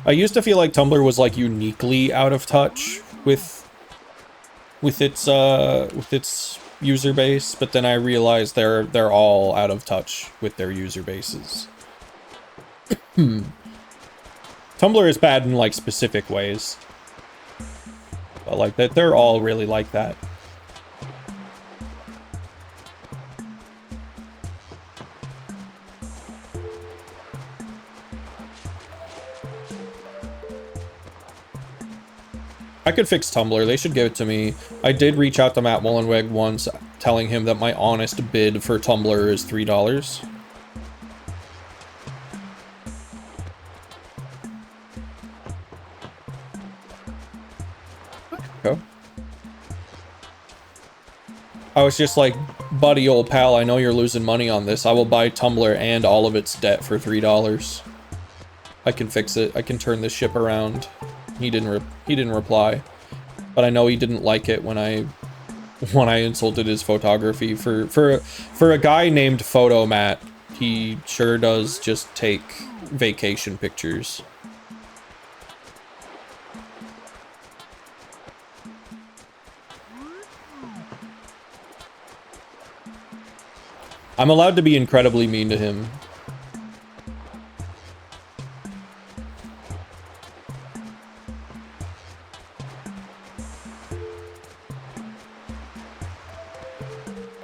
I used to feel like Tumblr was like uniquely out of touch with its user base, but then I realized they're all out of touch with their user bases. Tumblr is bad in like specific ways, but like that they're all really like that. I could fix Tumblr. They should give it to me. I did reach out to Matt Mullenweg once, telling him that my honest bid for Tumblr is $3. Okay. I was just like, buddy, old pal, I know you're losing money on this. I will buy Tumblr and all of its debt for $3. I can fix it. I can turn this ship around. He didn't reply, but I know he didn't like it when I insulted his photography. For a guy named Photomat, he sure does just take vacation pictures. I'm allowed to be incredibly mean to him.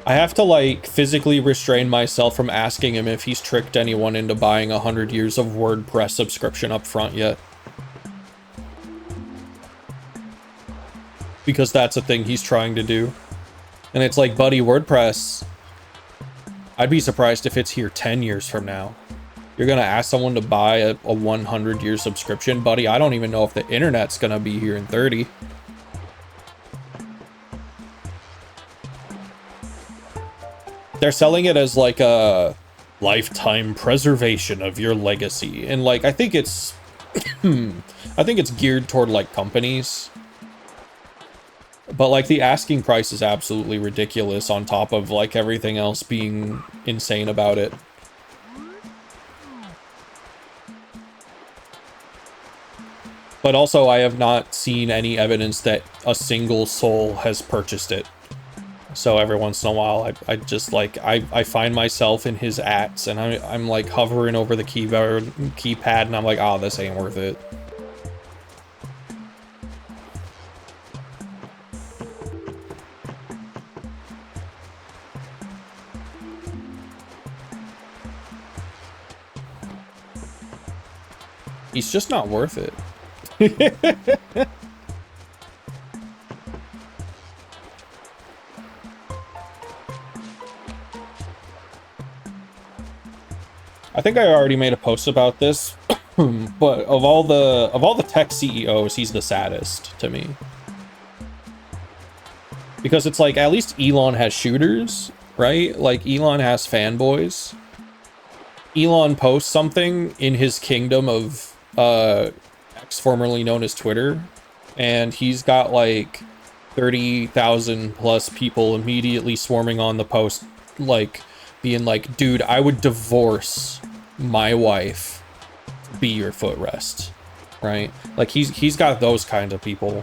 I have to, like, physically restrain myself from asking him if he's tricked anyone into buying 100 years of WordPress subscription up front yet. Because that's a thing he's trying to do. And it's like, buddy, WordPress, I'd be surprised if it's here 10 years from now. You're gonna ask someone to buy a 100-year subscription? Buddy, I don't even know if the internet's gonna be here in 30. They're selling it as like a lifetime preservation of your legacy. And like, I think it's, I think it's geared toward like companies. But like the asking price is absolutely ridiculous on top of like everything else being insane about it. But also I have not seen any evidence that a single soul has purchased it. So every once in a while, I just like, I find myself in his ats and I'm like hovering over the keypad and I'm like, oh, this ain't worth it. He's just not worth it. I think I already made a post about this, But of all the tech CEOs, he's the saddest to me. Because it's like, at least Elon has shooters, right? Like, Elon has fanboys. Elon posts something in his kingdom of X, formerly known as Twitter, and he's got like 30,000 plus people immediately swarming on the post, like being like, dude, I would divorce my wife to be your footrest, right? Like, he's got those kinds of people.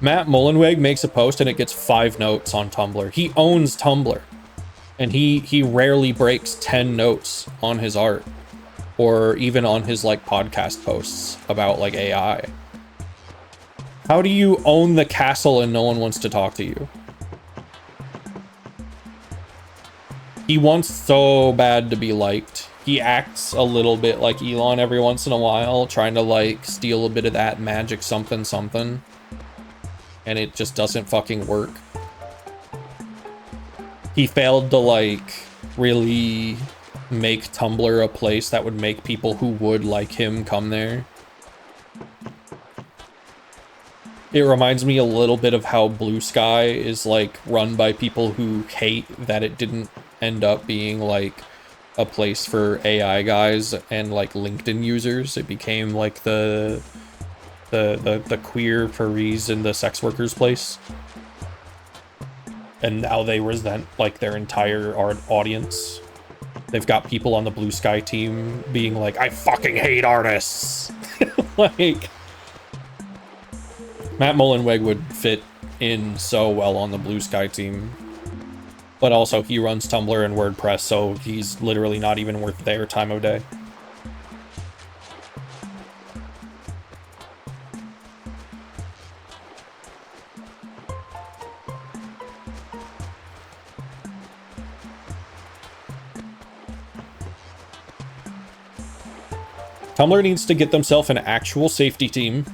Matt Mullenweg makes a post and it gets 5 notes on Tumblr. He owns Tumblr. And he rarely breaks 10 notes on his art, or even on his like podcast posts about like AI. How do you own the castle and no one wants to talk to you? He wants so bad to be liked. He acts a little bit like Elon every once in a while, trying to like steal a bit of that magic something something. And it just doesn't fucking work. He failed to like really make Tumblr a place that would make people who would like him come there. It reminds me a little bit of how Blue Sky is like run by people who hate that it didn't end up being like a place for AI guys and like LinkedIn users. It became like the queer furries and the sex workers place. And now they resent like their entire audience. They've got people on the Blue Sky team being like, I fucking hate artists. Like, Matt Mullenweg would fit in so well on the Blue Sky team. But also he runs Tumblr and WordPress, so he's literally not even worth their time of day. Tumblr needs to get themselves an actual safety team.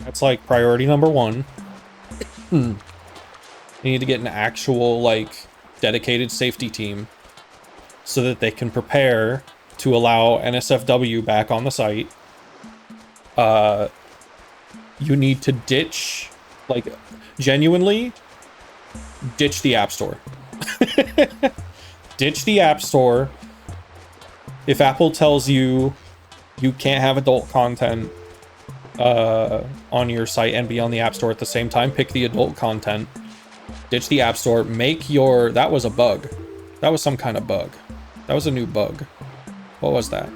That's like priority number 1. They need to get an actual like dedicated safety team so that they can prepare to allow NSFW back on the site. You need to ditch, like, genuinely ditch the App Store. Ditch the App Store. If Apple tells you you can't have adult content on your site and be on the App Store at the same time, pick the adult content. Ditch the App Store. Make your... That was a bug. That was some kind of bug. That was a new bug. What was that?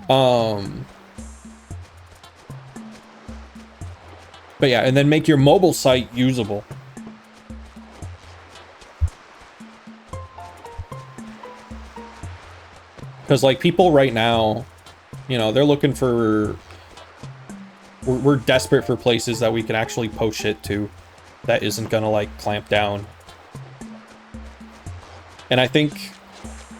But yeah, and then make your mobile site usable. Because, like, people right now, you know, they're looking for... We're desperate for places that we can actually post shit to that isn't gonna, like, clamp down. And I think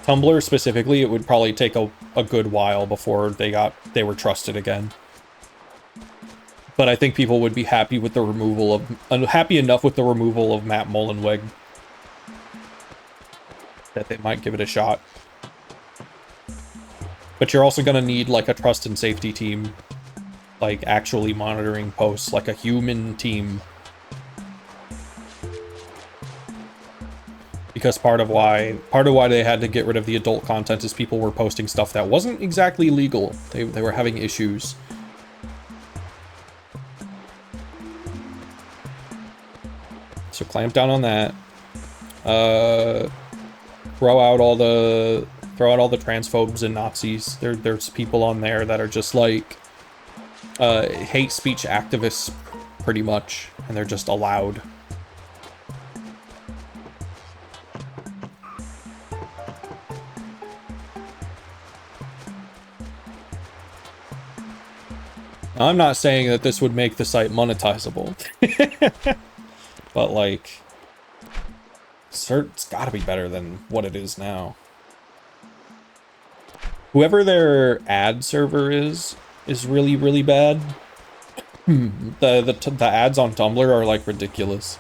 Tumblr specifically, it would probably take a good while before they were trusted again. But I think people would be happy with the removal of... happy enough with the removal of Matt Mullenweg that they might give it a shot. But you're also going to need, like, a trust and safety team, like, actually monitoring posts, like a human team. Because part of why they had to get rid of the adult content is people were posting stuff that wasn't exactly legal. They were having issues. So clamp down on that. Throw out all the transphobes and Nazis. There's people on there that are just like hate speech activists, pretty much, and they're just allowed. Now, I'm not saying that this would make the site monetizable, but like, it's gotta be better than what it is now. Whoever their ad server is really, really bad. The ads on Tumblr are, like, ridiculous.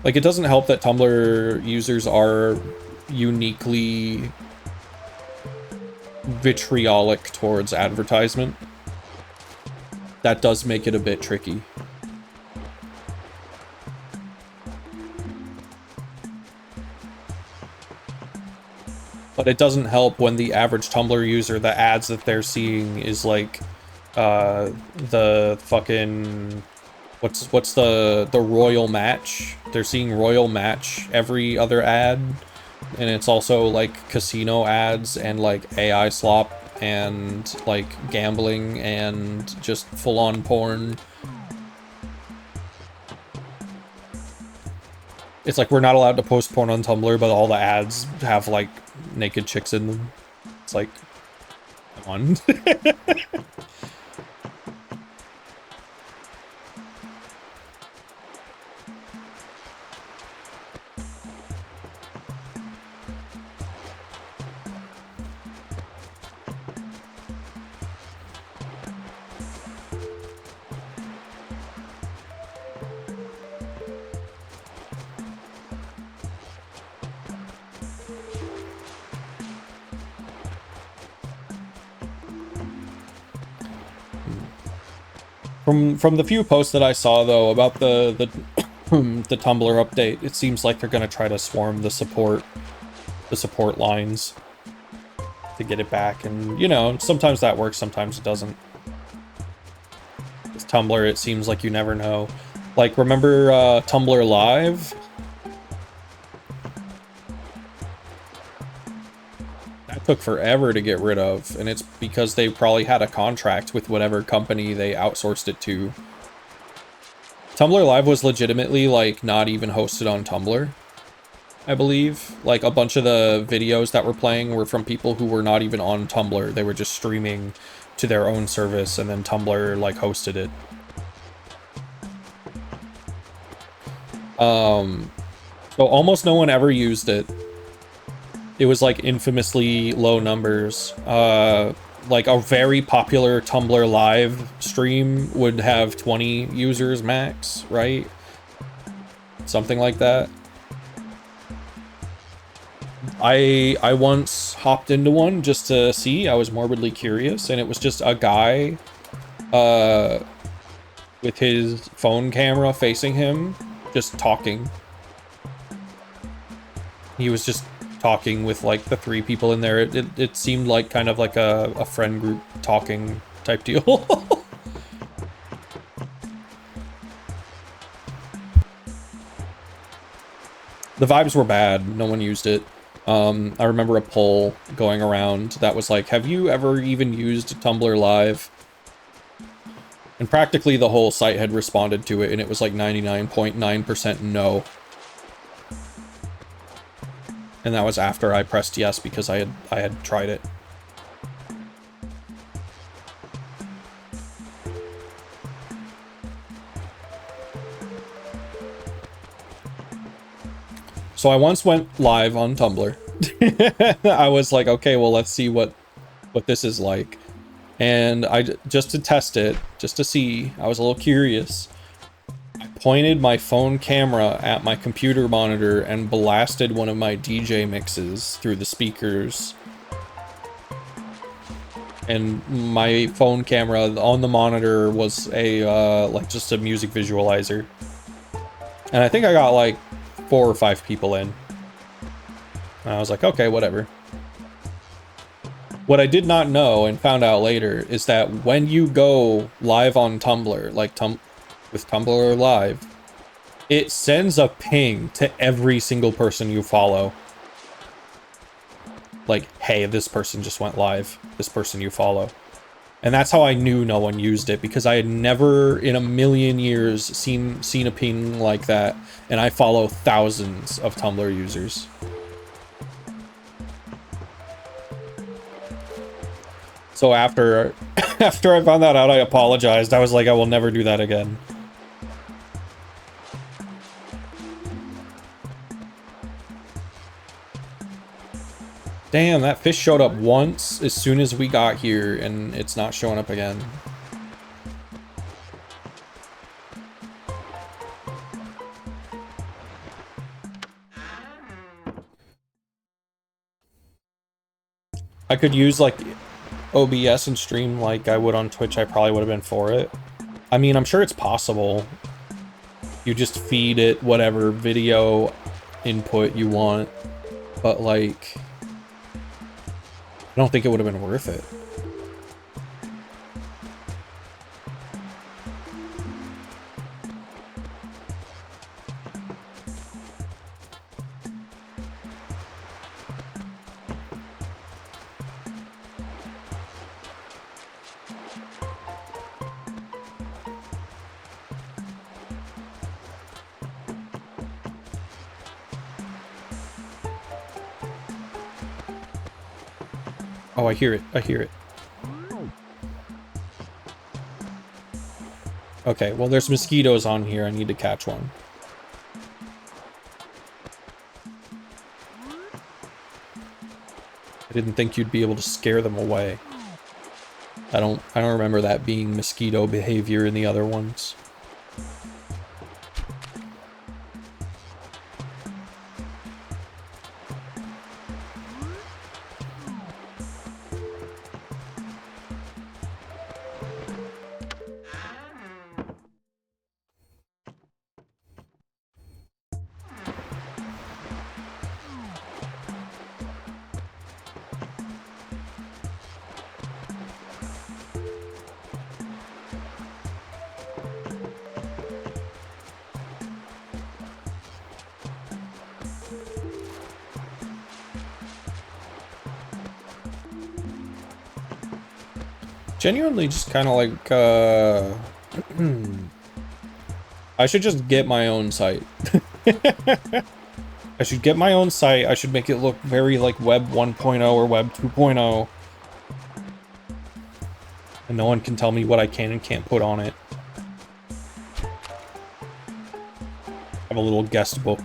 Like, it doesn't help that Tumblr users are uniquely vitriolic towards advertisement. That does make it a bit tricky. But it doesn't help when the average Tumblr user, the ads that they're seeing is like, the fucking, what's the Royal Match? They're seeing Royal Match every other ad, and it's also like casino ads and like AI slop and like gambling and just full-on porn. It's like we're not allowed to post porn on Tumblr, but all the ads have like naked chicks in them. It's like, come on. From the few posts that I saw though about the the Tumblr update, it seems like they're gonna try to swarm the support lines to get it back, and you know, sometimes that works, sometimes it doesn't. With Tumblr, it seems like you never know. Like, remember Tumblr Live? That took forever to get rid of, and it's because they probably had a contract with whatever company they outsourced it to. Tumblr Live was legitimately, like, not even hosted on Tumblr, I believe. Like, a bunch of the videos that were playing were from people who were not even on Tumblr. They were just streaming to their own service, and then Tumblr, like, hosted it. So almost no one ever used it. It was like infamously low numbers. Like a very popular Tumblr live stream would have 20 users max, right? Something like that. I once hopped into one just to see. I was morbidly curious, and it was just a guy with his phone camera facing him, just talking. He was just talking with like the 3 people in there. It seemed like kind of like a friend group talking type deal. The vibes were bad. No one used it. I remember a poll going around that was like, have you ever even used Tumblr Live? And practically the whole site had responded to it, and it was like 99.9% no. And that was after I pressed yes because I had tried it. So I once went live on Tumblr. I was like, okay, well, let's see what this is like. And just to test it, just to see, I was a little curious. I pointed my phone camera at my computer monitor and blasted one of my DJ mixes through the speakers. And my phone camera on the monitor was a, like, just a music visualizer. And I think I got, like, 4 or 5 people in. And I was like, okay, whatever. What I did not know and found out later is that when you go live on Tumblr, like with Tumblr Live, it sends a ping to every single person you follow. Like, hey, this person just went live. This person you follow. And that's how I knew no one used it, because I had never in a million years seen a ping like that. And I follow thousands of Tumblr users. So after I found that out, I apologized. I was like, I will never do that again. Damn, that fish showed up once as soon as we got here, and it's not showing up again. I could use like OBS and stream like I would on Twitch, I probably would have been for it. I mean, I'm sure it's possible. You just feed it whatever video input you want, but like, I don't think it would have been worth it. Oh, I hear it. I hear it. Okay, well, there's mosquitoes on here. I need to catch one. I didn't think you'd be able to scare them away. I don't remember that being mosquito behavior in the other ones. Genuinely just kind of like, I should just get my own site. I should get my own site. I should make it look very like Web 1.0 or Web 2.0. And no one can tell me what I can and can't put on it. Have a little guest book.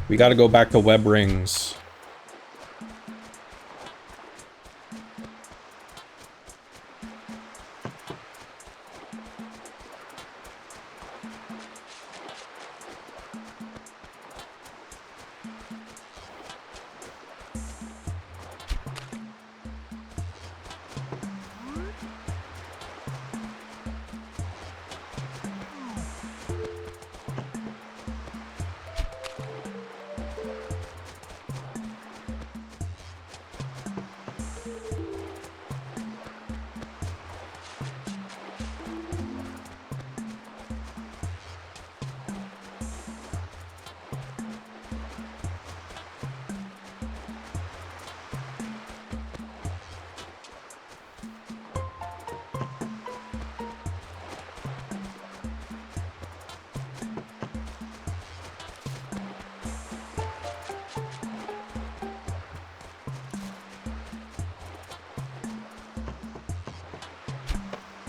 We gotta go back to web rings.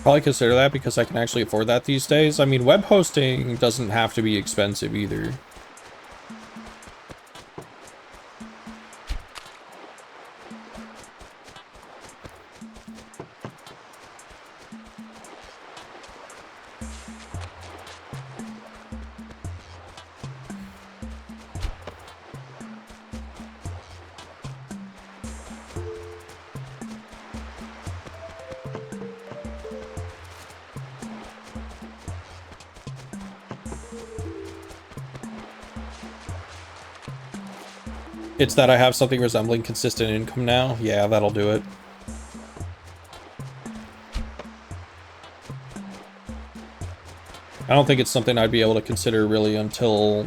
Probably consider that because I can actually afford that these days. I mean, web hosting doesn't have to be expensive either. It's that I have something resembling consistent income now. Yeah, that'll do it. I don't think it's something I'd be able to consider really until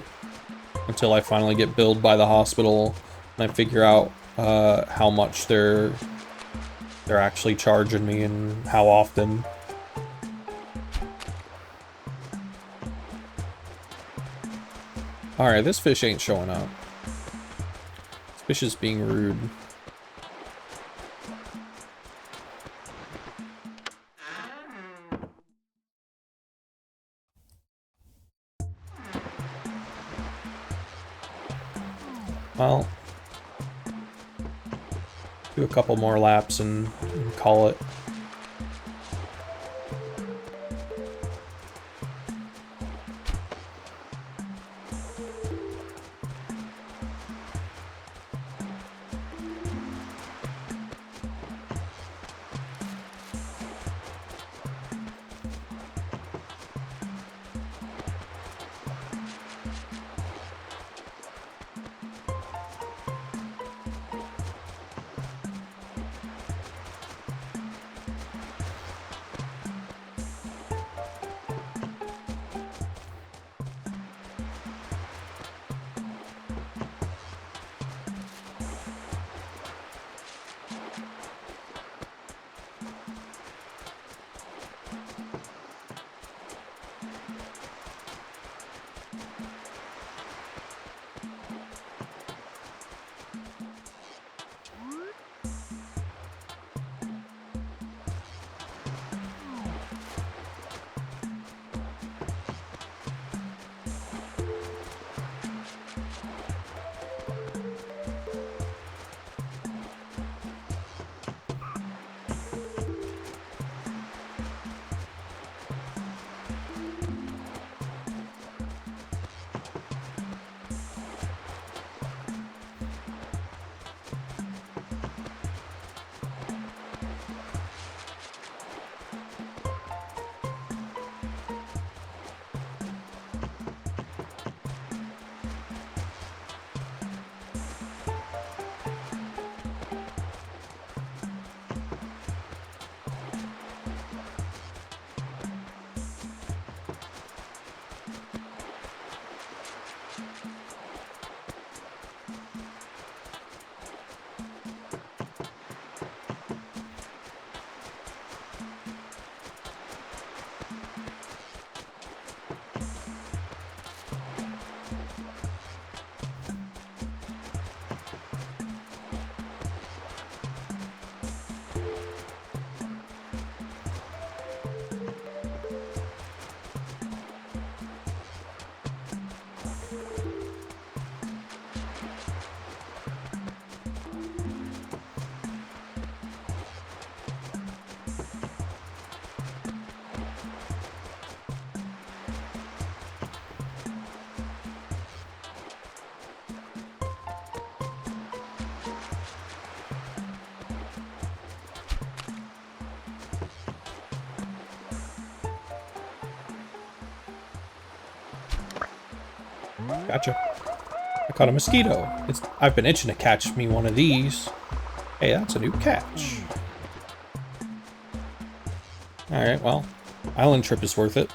I finally get billed by the hospital and I figure out how much they're actually charging me and how often. Alright, this fish ain't showing up. Fish is being rude. Well, do a couple more laps and call it. Gotcha. I caught a mosquito. I've been itching to catch me one of these. Hey, that's a new catch. Alright, well, island trip is worth it.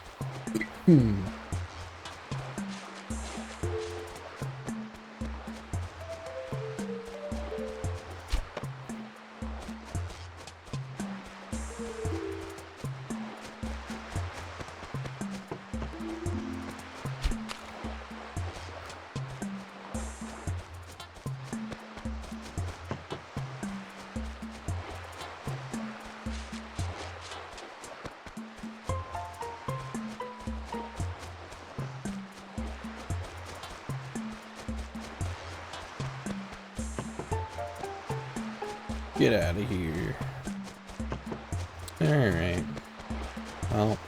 Get out of here. Alright. Well.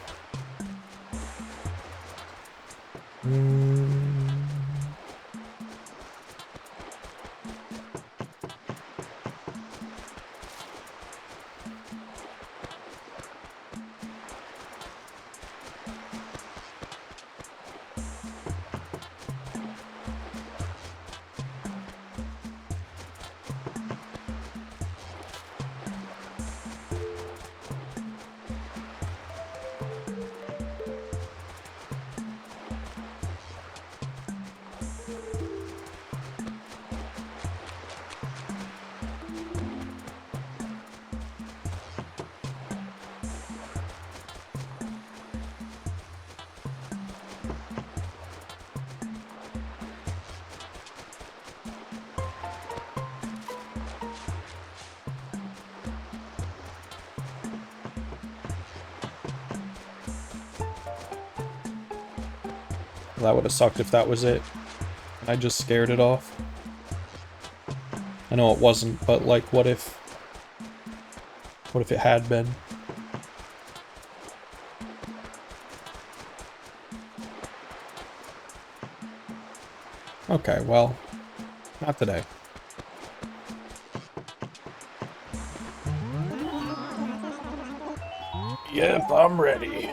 That would have sucked if that was it. I just scared it off. I know it wasn't, but like, what if it had been? Okay, well, not today. Yep, I'm ready.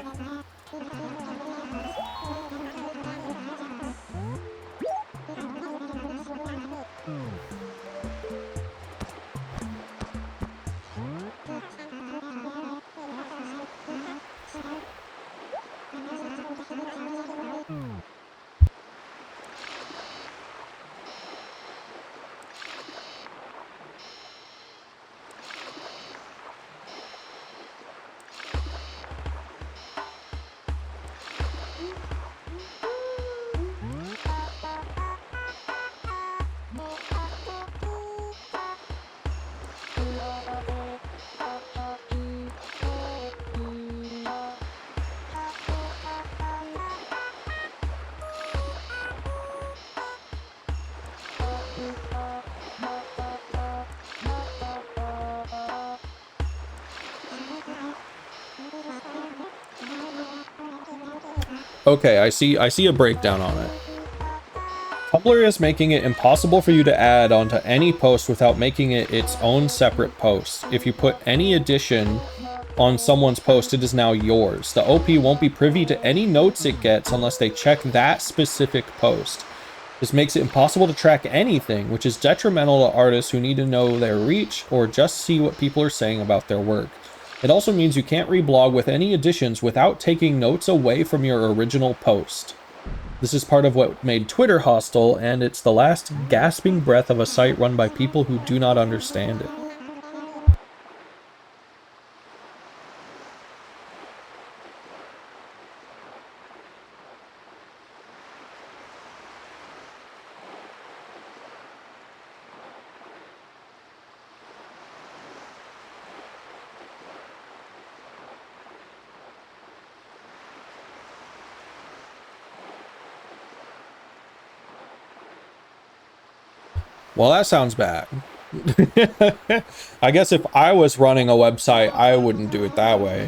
Okay, I see a breakdown on it. Tumblr is making it impossible for you to add onto any post without making it its own separate post. If you put any addition on someone's post, it is now yours. The OP won't be privy to any notes it gets unless they check that specific post. This makes it impossible to track anything, which is detrimental to artists who need to know their reach or just see what people are saying about their work. It also means you can't reblog with any additions without taking notes away from your original post. This is part of what made Twitter hostile, and it's the last gasping breath of a site run by people who do not understand it. Well, that sounds bad. I guess if I was running a website, I wouldn't do it that way.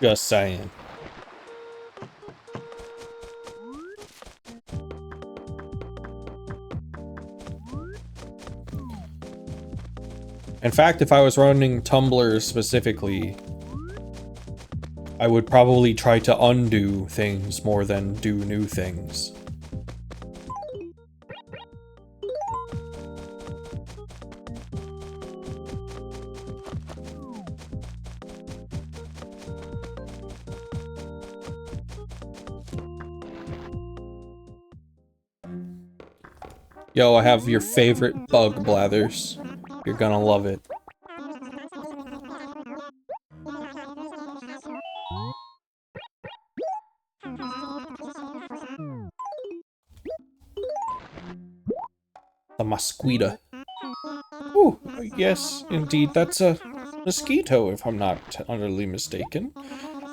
Just saying. In fact, if I was running Tumblr specifically, I would probably try to undo things more than do new things. Yo, I have your favorite bug, Blathers. You're gonna love it. The mosquito. Ooh, yes, indeed, that's a mosquito, if I'm not utterly mistaken.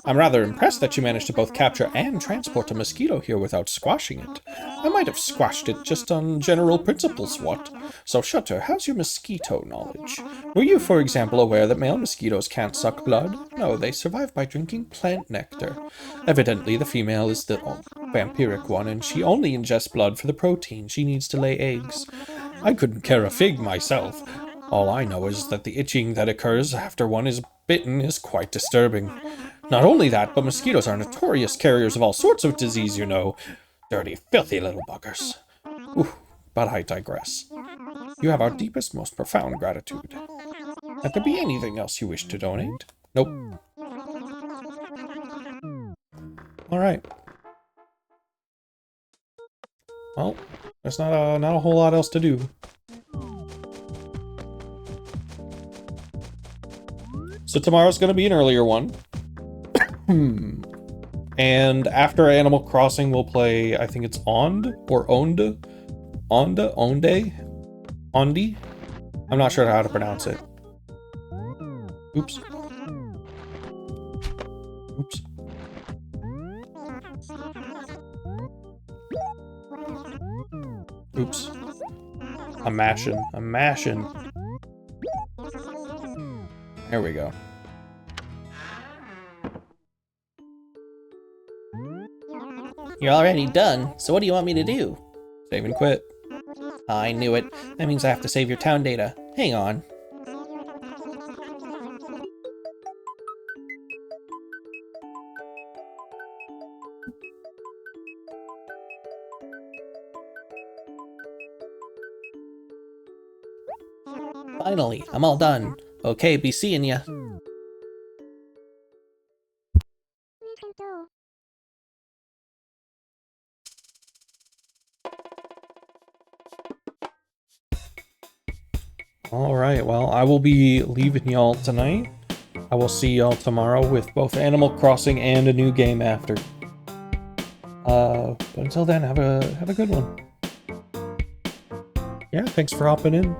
I'm rather impressed that you managed to both capture and transport a mosquito here without squashing it. I might have squashed it just on general principles, what? So, Shutter, how's your mosquito knowledge? Were you, for example, aware that male mosquitoes can't suck blood? No, they survive by drinking plant nectar. Evidently, the female is the vampiric one, and she only ingests blood for the protein she needs to lay eggs. I couldn't care a fig myself. All I know is that the itching that occurs after one is bitten is quite disturbing. Not only that, but mosquitoes are notorious carriers of all sorts of disease, you know. Dirty, filthy little buggers. Ooh, but I digress. You have our deepest, most profound gratitude. Might there be anything else you wish to donate? Nope. Alright. Well, there's not a whole lot else to do. So tomorrow's gonna be an earlier one. And after Animal Crossing, we'll play, I think it's Onde? Or Onde? Onde? Ondi? I'm not sure how to pronounce it. Oops. Oops. Oops. I'm mashing. There we go. You're already done, so what do you want me to do? Save and quit. I knew it. That means I have to save your town data. Hang on. Finally, I'm all done. Okay, be seeing ya. Alright, well, I will be leaving y'all tonight. I will see y'all tomorrow with both Animal Crossing and a new game after. But until then, have a good one. Yeah, thanks for hopping in.